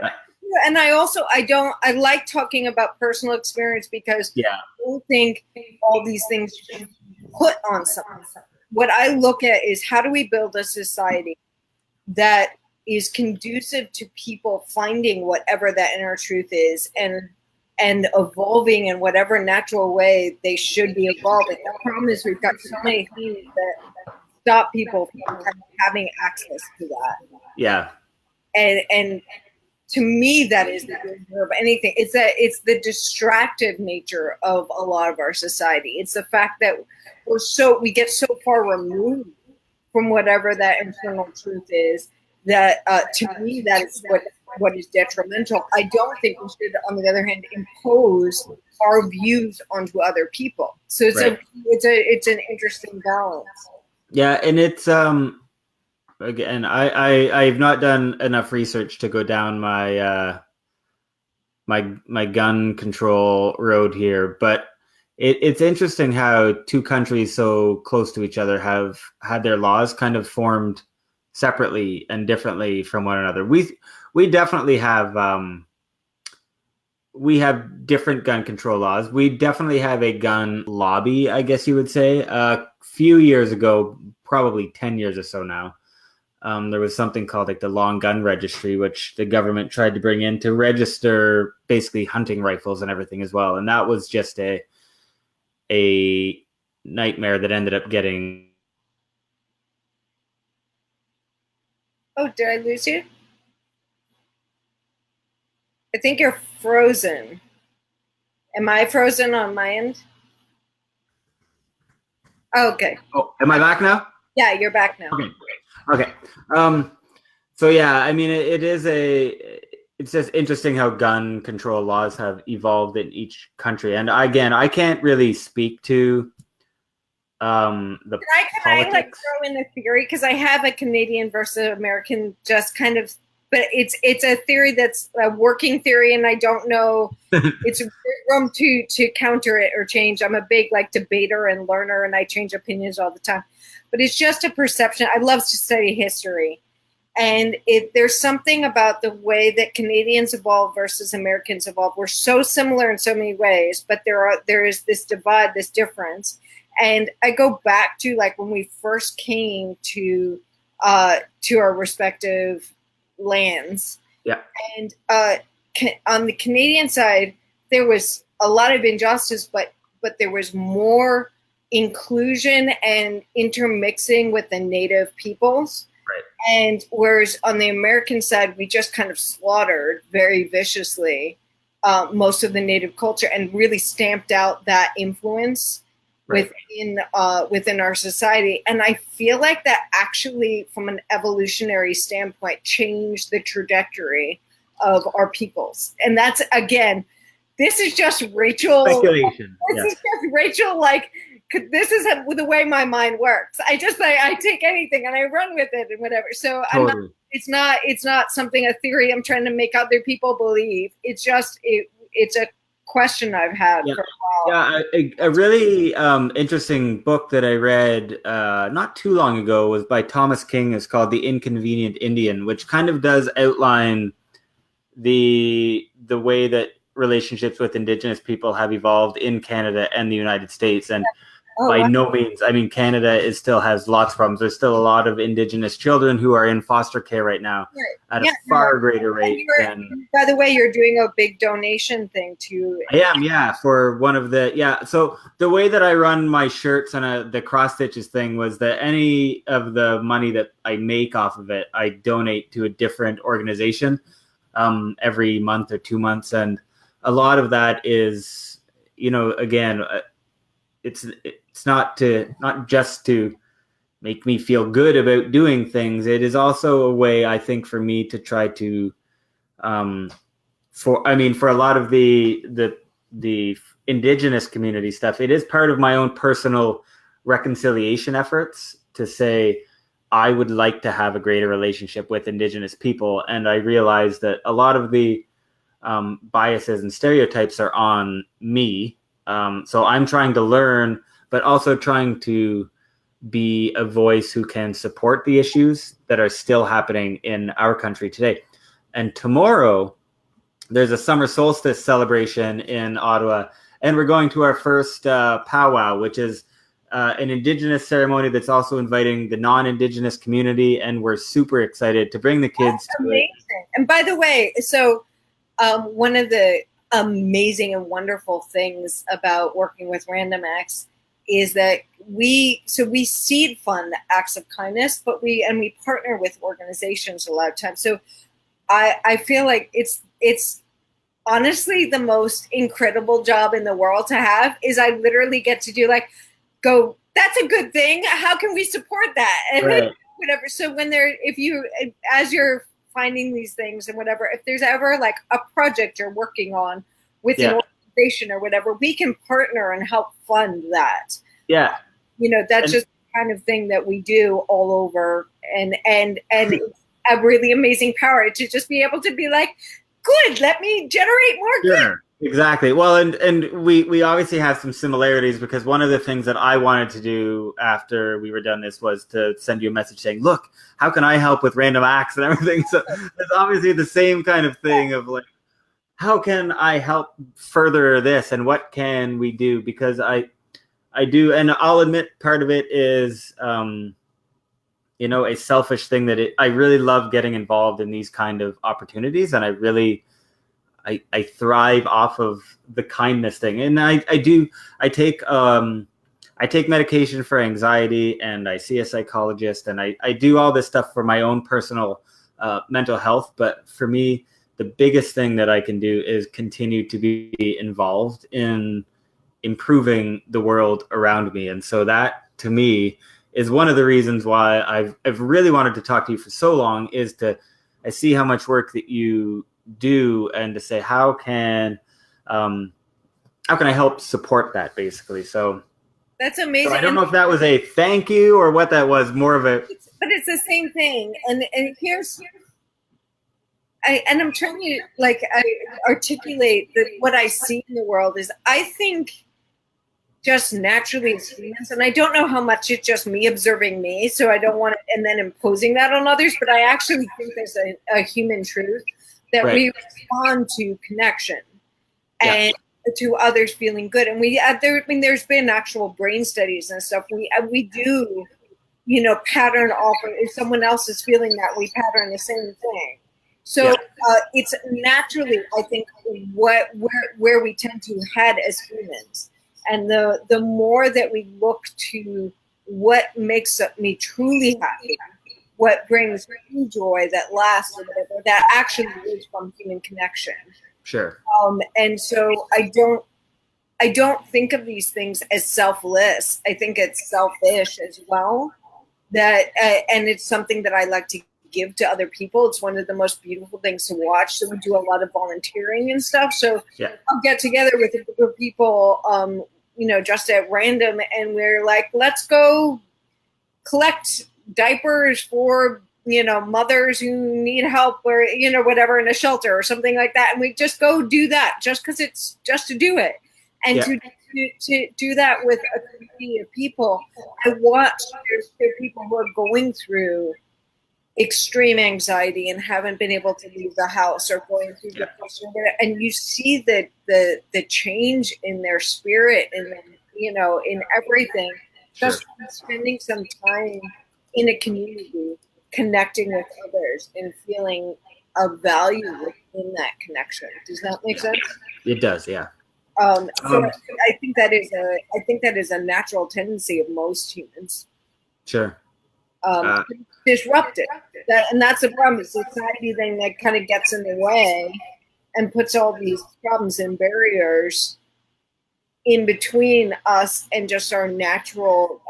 Speaker 2: like talking about personal experience because I don't think all these things should be put on someone. What I look at is how do we build a society that is conducive to people finding whatever that inner truth is and evolving in whatever natural way they should be evolving. The problem is we've got so many things that stop people from having access to that.
Speaker 1: Yeah.
Speaker 2: And to me, that is the danger of anything. It's the distracted nature of a lot of our society. It's the fact that we get so far removed from whatever that internal truth is that to me that is what is detrimental. I don't think we should, on the other hand, impose our views onto other people. So it's an interesting balance.
Speaker 1: Yeah, and it's again, I've not done enough research to go down my my gun control road here, but it's interesting how two countries so close to each other have had their laws kind of formed separately and differently from one another. We definitely have different gun control laws. We definitely have a gun lobby, I guess you would say. A few years ago, probably 10 years or so now, there was something called like the Long Gun Registry, which the government tried to bring in to register basically hunting rifles and everything as well. And that was just a nightmare that ended up getting.
Speaker 2: Oh, did I lose you? I think you're frozen. Am I frozen on my end? Oh, okay.
Speaker 1: Oh, am I back now?
Speaker 2: Yeah, you're back now.
Speaker 1: Okay. Okay. So yeah, I mean, it's just interesting how gun control laws have evolved in each country. And again, I can't really speak to the
Speaker 2: Can I like
Speaker 1: politics.
Speaker 2: throw in the theory, because I have a Canadian versus American, just kind of, but it's a theory that's a working theory, and I don't know. It's room to counter it or change. I'm a big like debater and learner, and I change opinions all the time. But it's just a perception. I love to study history, and there's something about the way that Canadians evolve versus Americans evolve. We're so similar in so many ways, but there is this divide, this difference. And I go back to like when we first came to our respective lands.
Speaker 1: Yeah.
Speaker 2: And on the Canadian side, there was a lot of injustice, but there was more inclusion and intermixing with the native peoples.
Speaker 1: Right.
Speaker 2: And whereas on the American side, we just kind of slaughtered very viciously most of the native culture and really stamped out that influence within our society. And I feel like that actually, from an evolutionary standpoint, changed the trajectory of our peoples. And that's, again, this is just Rachel.
Speaker 1: Speculation.
Speaker 2: This is just Rachel, like, this is the way my mind works. I take anything and I run with it and whatever. So
Speaker 1: Totally.
Speaker 2: It's not something, a theory I'm trying to make other people believe. It's just, it's a question I've had for a while.
Speaker 1: Yeah, a really interesting book that I read not too long ago was by Thomas King. It's called The Inconvenient Indian, which kind of does outline the way that relationships with Indigenous people have evolved in Canada and the United States. And no means, I mean, Canada still has lots of problems. There's still a lot of Indigenous children who are in foster care right now at a far greater rate than.
Speaker 2: By the way, you're doing a big donation thing too.
Speaker 1: I am, yeah, for one of the, So the way that I run my shirts and the cross stitches thing was that any of the money that I make off of it, I donate to a different organization every month or 2 months. And a lot of that is, again, it's not just to make me feel good about doing things. It is also a way, I think, for me to try to, for a lot of the Indigenous community stuff, it is part of my own personal reconciliation efforts to say, I would like to have a greater relationship with Indigenous people. And I realize that a lot of the biases and stereotypes are on me. So I'm trying to learn, but also trying to be a voice who can support the issues that are still happening in our country today. And tomorrow, there's a summer solstice celebration in Ottawa, and we're going to our first powwow, which is an Indigenous ceremony that's also inviting the non-Indigenous community, and we're super excited to bring the kids to it.
Speaker 2: And by the way, so one of the amazing and wonderful things about working with Random Acts is that we seed fund acts of kindness, but we partner with organizations a lot of times. So I feel like it's honestly the most incredible job in the world to have. Is I literally get to do go, that's a good thing. How can we support that? And whatever. So as you're finding these things and whatever, if there's ever like a project you're working on with an organization or whatever, we can partner and help fund that.
Speaker 1: Yeah.
Speaker 2: That's just the kind of thing that we do all over, and it's a really amazing power to just be able to be like, good, let me generate more good.
Speaker 1: Exactly. Well, and we obviously have some similarities, because one of the things that I wanted to do after we were done this was to send you a message saying, look, how can I help with Random Acts and everything? So it's obviously the same kind of thing of like, how can I help further this and what can we do? Because I do, and I'll admit part of it is, a selfish thing that I really love getting involved in these kind of opportunities. And I thrive off of the kindness thing. And I take I take medication for anxiety, and I see a psychologist, and I do all this stuff for my own personal mental health. But for me, the biggest thing that I can do is continue to be involved in improving the world around me. And so that, to me, is one of the reasons why I've really wanted to talk to you for so long, is I see how much work that you do, and to say, how can I help support that, basically. So
Speaker 2: That's amazing.
Speaker 1: so I don't know if that was a thank you or what that was, more of a...
Speaker 2: But it's the same thing. And here's, I'm trying to I articulate that what I see in the world is, I think just naturally as humans, and I don't know how much it's just me observing me, so I don't want to, and then imposing that on others, but I actually think there's a human truth that
Speaker 1: Right.
Speaker 2: we respond to connection and to others feeling good. And there's been actual brain studies and stuff. We do, pattern off. If someone else is feeling that, we pattern the same thing. So it's naturally, I think, where we tend to head as humans. And the more that we look to what makes me truly happy, what brings me joy that lasts, or whatever, that actually is from human connection.
Speaker 1: Sure.
Speaker 2: And so I don't think of these things as selfless. I think it's selfish as well. That and it's something that I like to give to other people. It's one of the most beautiful things to watch. So we do a lot of volunteering and stuff. So I'll get together with a group of people, just at random, and we're like, let's go collect diapers for, mothers who need help, or, whatever, in a shelter or something like that. And we just go do that just because it's just to do it. And to do that with a community of people. I watch there are people who are going through extreme anxiety and haven't been able to leave the house, or going through depression, and you see the change in their spirit, and in everything, just spending some time in a community, connecting with others, and feeling a value within that connection. Does that make sense?
Speaker 1: It does, yeah.
Speaker 2: So I think that is a natural tendency of most humans.
Speaker 1: Sure.
Speaker 2: Disrupted. And that's the problem. It's the society thing that kind of gets in the way and puts all these problems and barriers in between us and just our natural,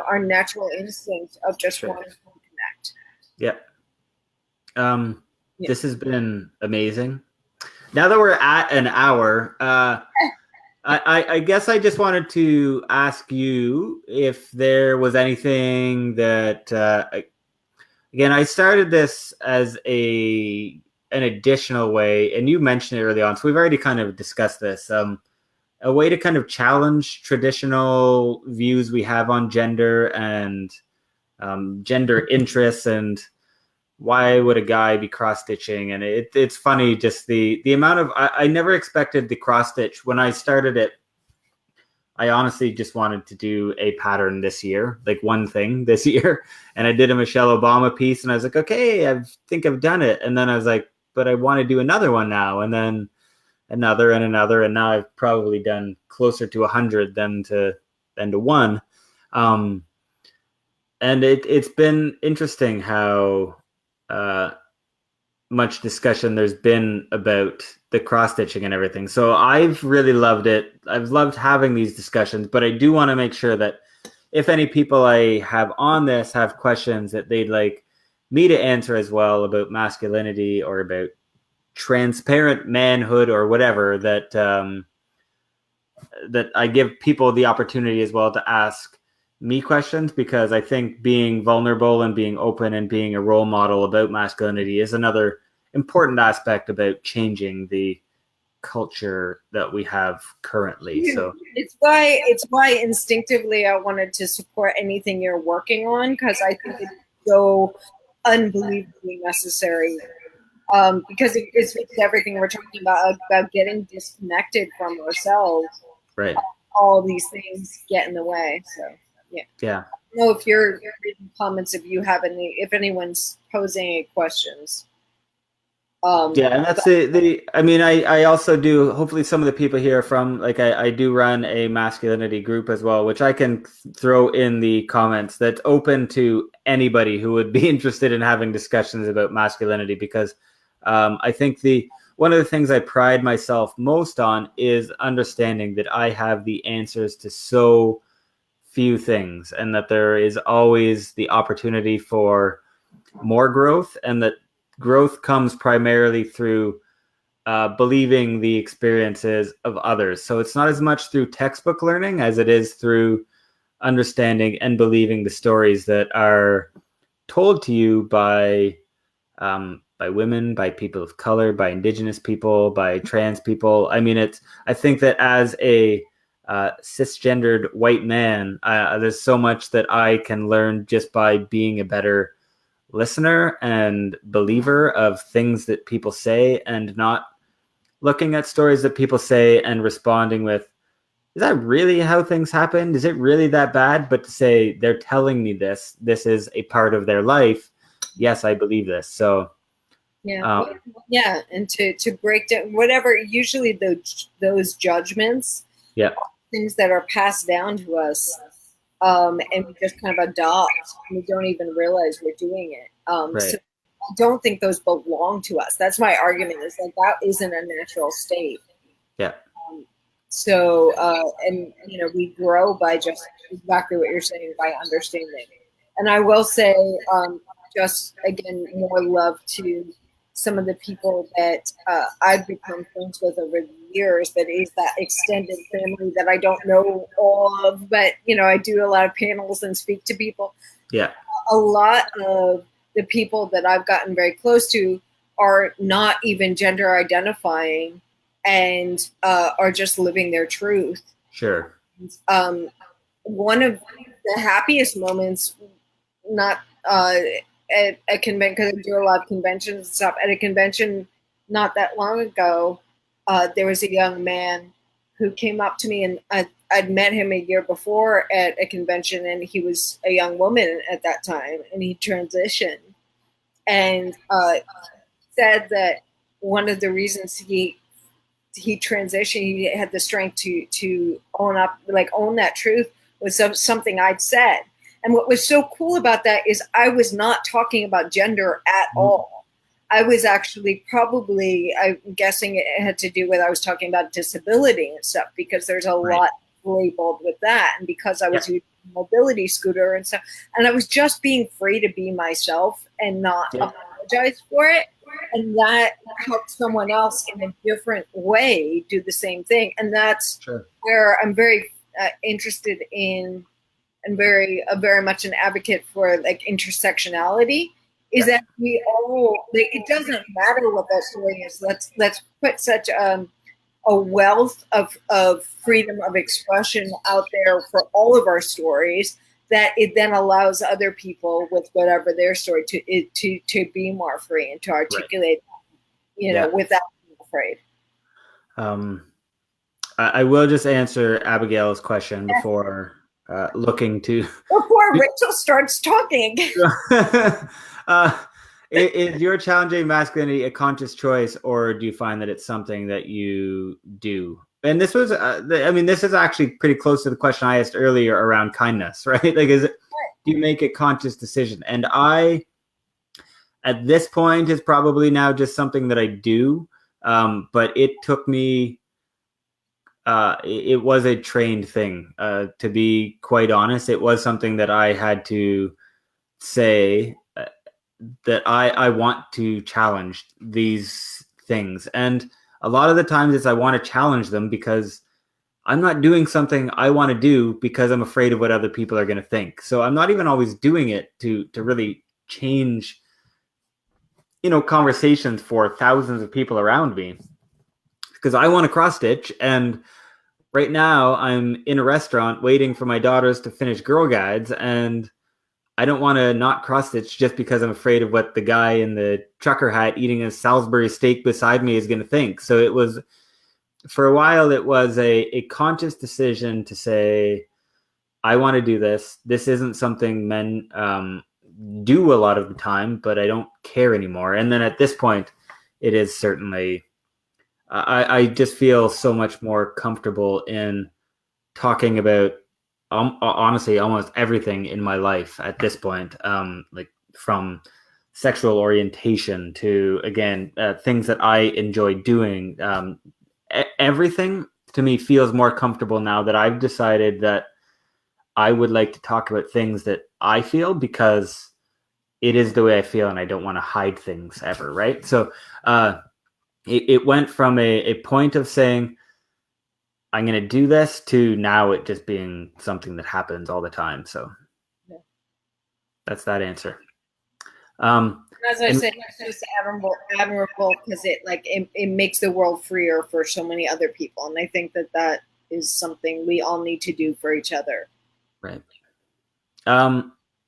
Speaker 2: our natural instinct of just wanting to connect.
Speaker 1: Yeah. This has been amazing. Now that we're at an hour, I guess I just wanted to ask you if there was anything that, again, I started this as an additional way, and you mentioned it early on, so we've already kind of discussed this, a way to kind of challenge traditional views we have on gender and gender interests, and why would a guy be cross-stitching? And it's funny, just the amount of, I never expected the cross-stitch. When I started it, I honestly just wanted to do a pattern this year, like one thing this year. And I did a Michelle Obama piece, and I was like, okay, I think I've done it. And then I was like, but I want to do another one now. And then another and another. And now I've probably done closer to 100 than to one. And it's been interesting how much discussion there's been about the cross-stitching and everything. So I've really loved it. I've loved having these discussions, but I do want to make sure that if any people I have on this have questions that they'd like me to answer as well about masculinity or about transparent manhood or whatever, that that I give people the opportunity as well to ask me questions, because I think being vulnerable and being open and being a role model about masculinity is another important aspect about changing the culture that we have currently. So
Speaker 2: it's why instinctively I wanted to support anything you're working on, because I think it's so unbelievably necessary. Because it speaks to everything we're talking about getting disconnected from ourselves.
Speaker 1: Right.
Speaker 2: All these things get in the way. So yeah. I don't know if you're reading comments, if you have any, if anyone's posing any questions.
Speaker 1: Yeah, and that's the I mean, I also do, hopefully some of the people here are from, like, I do run a masculinity group as well, which I can throw in the comments, that's open to anybody who would be interested in having discussions about masculinity, because I think one of the things I pride myself most on is understanding that I have the answers to so few things, and that there is always the opportunity for more growth, and that growth comes primarily through believing the experiences of others. So it's not as much through textbook learning as it is through understanding and believing the stories that are told to you by women, by people of color, by Indigenous people, by trans people. I mean, I think that as a cisgendered white man, there's so much that I can learn just by being a better listener and believer of things that people say, and not looking at stories that people say and responding with, is that really how things happened? Is it really that bad? But to say, they're telling me this is a part of their life. Yes, I believe this. So
Speaker 2: yeah, and to break down whatever, usually those judgments,
Speaker 1: yeah,
Speaker 2: things that are passed down to us, and we just kind of adopt, and we don't even realize we're doing it.
Speaker 1: right.
Speaker 2: So I don't think those belong to us. That's my argument, is like that isn't a natural state.
Speaker 1: Yeah.
Speaker 2: So, and we grow by just exactly what you're saying, by understanding. And I will say, just again, more love to some of the people that I've become friends with over the years, that is that extended family that I don't know all of, but I do a lot of panels and speak to people.
Speaker 1: Yeah.
Speaker 2: A lot of the people that I've gotten very close to are not even gender identifying, and are just living their truth.
Speaker 1: Sure.
Speaker 2: One of the happiest moments, not at a convention, because I do a lot of conventions and stuff. At a convention not that long ago, there was a young man who came up to me, and I'd met him a year before at a convention, and he was a young woman at that time, and he transitioned, and said that one of the reasons he transitioned, he had the strength to own up, like own that truth, was something I'd said. And what was so cool about that is I was not talking about gender at all. I was actually I'm guessing it had to do with, I was talking about disability and stuff, because there's a lot labeled with that. And because I was using a mobility scooter and stuff, and I was just being free to be myself and not apologize for it. And that helped someone else in a different way do the same thing. And that's where I'm very interested in, and very much an advocate for, like, intersectionality, is that we all, like, it doesn't matter what that story is. Let's put such a wealth of freedom of expression out there for all of our stories, that it then allows other people with whatever their story to be more free and to articulate, without being afraid.
Speaker 1: I will just answer Abigail's question before looking to
Speaker 2: before Rachel starts talking.
Speaker 1: Is your challenging masculinity a conscious choice, or do you find that it's something that you do? And this was, this is actually pretty close to the question I asked earlier around kindness, right? Like, do you make a conscious decision? And at this point, is probably now just something that I do. But it took me, it was a trained thing. To be quite honest, it was something that I had to say, that I want to challenge these things. And a lot of the times it's I want to challenge them because I'm not doing something I want to do because I'm afraid of what other people are going to think. So I'm not even always doing it to really change, conversations for thousands of people around me, because I want to cross stitch. And right now I'm in a restaurant waiting for my daughters to finish Girl Guides, and I don't want to not cross stitch just because I'm afraid of what the guy in the trucker hat eating a Salisbury steak beside me is going to think. So it was, for a while, it was a conscious decision to say, I want to do this. This isn't something men do a lot of the time, but I don't care anymore. And then at this point, it is certainly. I just feel so much more comfortable in talking about honestly almost everything in my life at this point, like from sexual orientation to, again, things that I enjoy doing. Everything to me feels more comfortable now that I've decided that I would like to talk about things that I feel, because it is the way I feel and I don't want to hide things ever, right? So it went from a point of saying, I'm going to do this, to now it just being something that happens all the time. So that's that answer.
Speaker 2: As I said, it's just admirable because it makes the world freer for so many other people, and I think that is something we all need to do for each other.
Speaker 1: Right.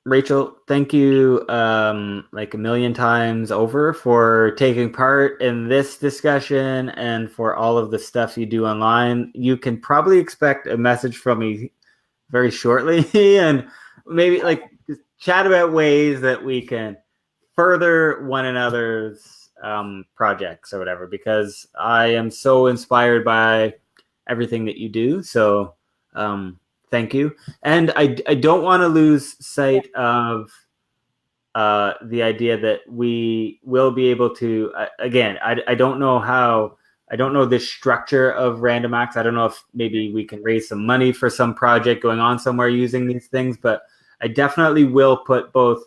Speaker 1: Rachel, thank you like a million times over for taking part in this discussion and for all of the stuff you do online. You can probably expect a message from me very shortly and maybe like just chat about ways that we can further one another's projects or whatever, because I am so inspired by everything that you do. So thank you. And I don't want to lose sight of the idea that we will be able to, again, I don't know how, I don't know the structure of Random Acts. I don't know if maybe we can raise some money for some project going on somewhere using these things, but I definitely will put both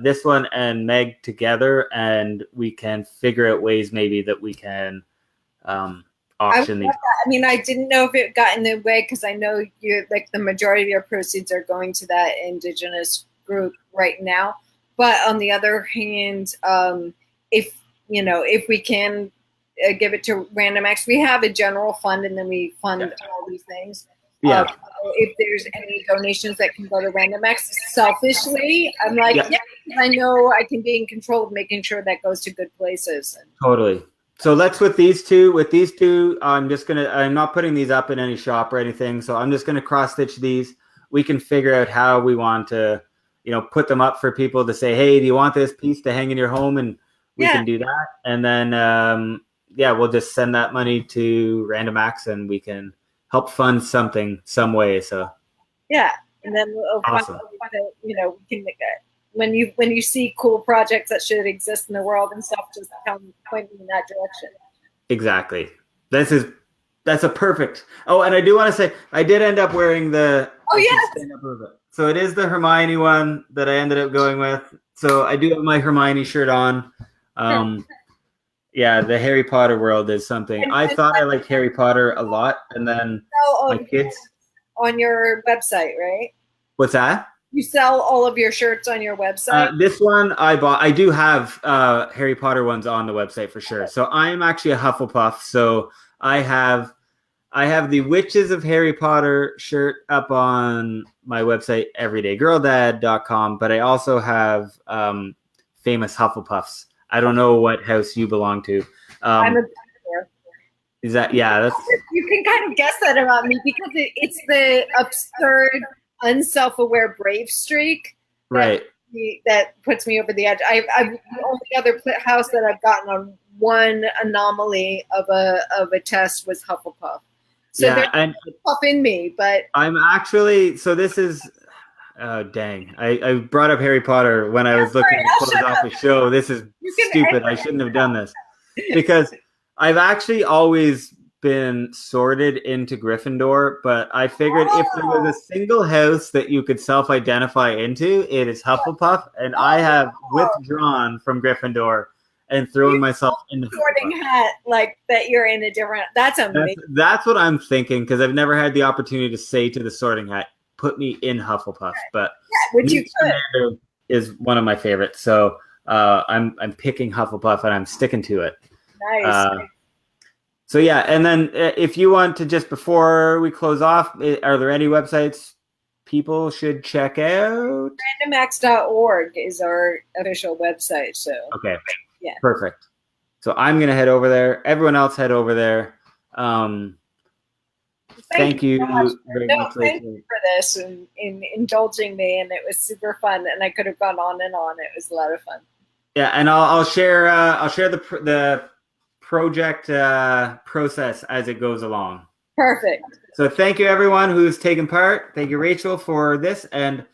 Speaker 1: this one and Meg together, and we can figure out ways maybe that we can auction these.
Speaker 2: I mean, I didn't know if it got in the way, because I know you're like the majority of your proceeds are going to that Indigenous group right now. But on the other hand, if we can give it to Random Acts, we have a general fund, and then we fund all these things.
Speaker 1: Yeah.
Speaker 2: If there's any donations that can go to Random Acts, selfishly, I'm like, I know I can be in control of making sure that goes to good places.
Speaker 1: Totally. So let's with these two, I'm not putting these up in any shop or anything. So I'm just going to cross stitch these. We can figure out how we want to, put them up for people to say, hey, do you want this piece to hang in your home? And we can do that. And then, we'll just send that money to Random Acts and we can help fund something some way. So
Speaker 2: and then we'll
Speaker 1: awesome.
Speaker 2: We can make that. When you see cool projects that should exist in the world and stuff, just come pointing in that direction.
Speaker 1: Exactly. That's a perfect. Oh, and I do want to say I did end up wearing the.
Speaker 2: Oh yes.
Speaker 1: So it is the Hermione one that I ended up going with. So I do have my Hermione shirt on. Yeah, the Harry Potter world is something. I thought I liked Harry Potter a lot, and then my kids
Speaker 2: on your website, right?
Speaker 1: What's that?
Speaker 2: You sell all of your shirts on your website?
Speaker 1: This one I bought. I do have Harry Potter ones on the website for sure. So I am actually a Hufflepuff. So I have the Witches of Harry Potter shirt up on my website, everydaygirldad.com. But I also have famous Hufflepuffs. I don't know what house you belong to.
Speaker 2: I'm a
Speaker 1: Is that that's
Speaker 2: you can kind of guess that about me because it's the absurd, unself-aware brave streak that puts me over the edge. I've the only other house that I've gotten on one anomaly of a test was Hufflepuff. So there's Hufflepuff in me, but
Speaker 1: I'm actually this is oh dang. I brought up Harry Potter when I was looking to close off the show. This is stupid. I shouldn't have done this. Because I've actually always been sorted into Gryffindor, but I figured if there was a single house that you could self-identify into, it is Hufflepuff, and I have withdrawn from Gryffindor and thrown myself into
Speaker 2: sorting hat like that. You're in a different. That's amazing.
Speaker 1: That's what I'm thinking, because I've never had the opportunity to say to the sorting hat, "Put me in Hufflepuff." But
Speaker 2: which you could
Speaker 1: is one of my favorites, so I'm picking Hufflepuff and I'm sticking to it.
Speaker 2: Nice.
Speaker 1: So and then if you want to, just before we close off, are there any websites people should check out?
Speaker 2: Randomax.org is our official website. So
Speaker 1: perfect. So I'm gonna head over there. Everyone else head over there. Thank you very much.
Speaker 2: Thank you for this and in indulging me, and it was super fun. And I could have gone on and on. It was a lot of fun.
Speaker 1: Yeah, and I'll share the project process as it goes along.
Speaker 2: Perfect.
Speaker 1: So thank you everyone who's taken part. Thank you, Rachel, for this, and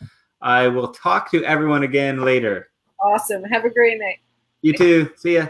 Speaker 1: I will talk to everyone again later.
Speaker 2: Awesome. Have a great night.
Speaker 1: You too. See ya.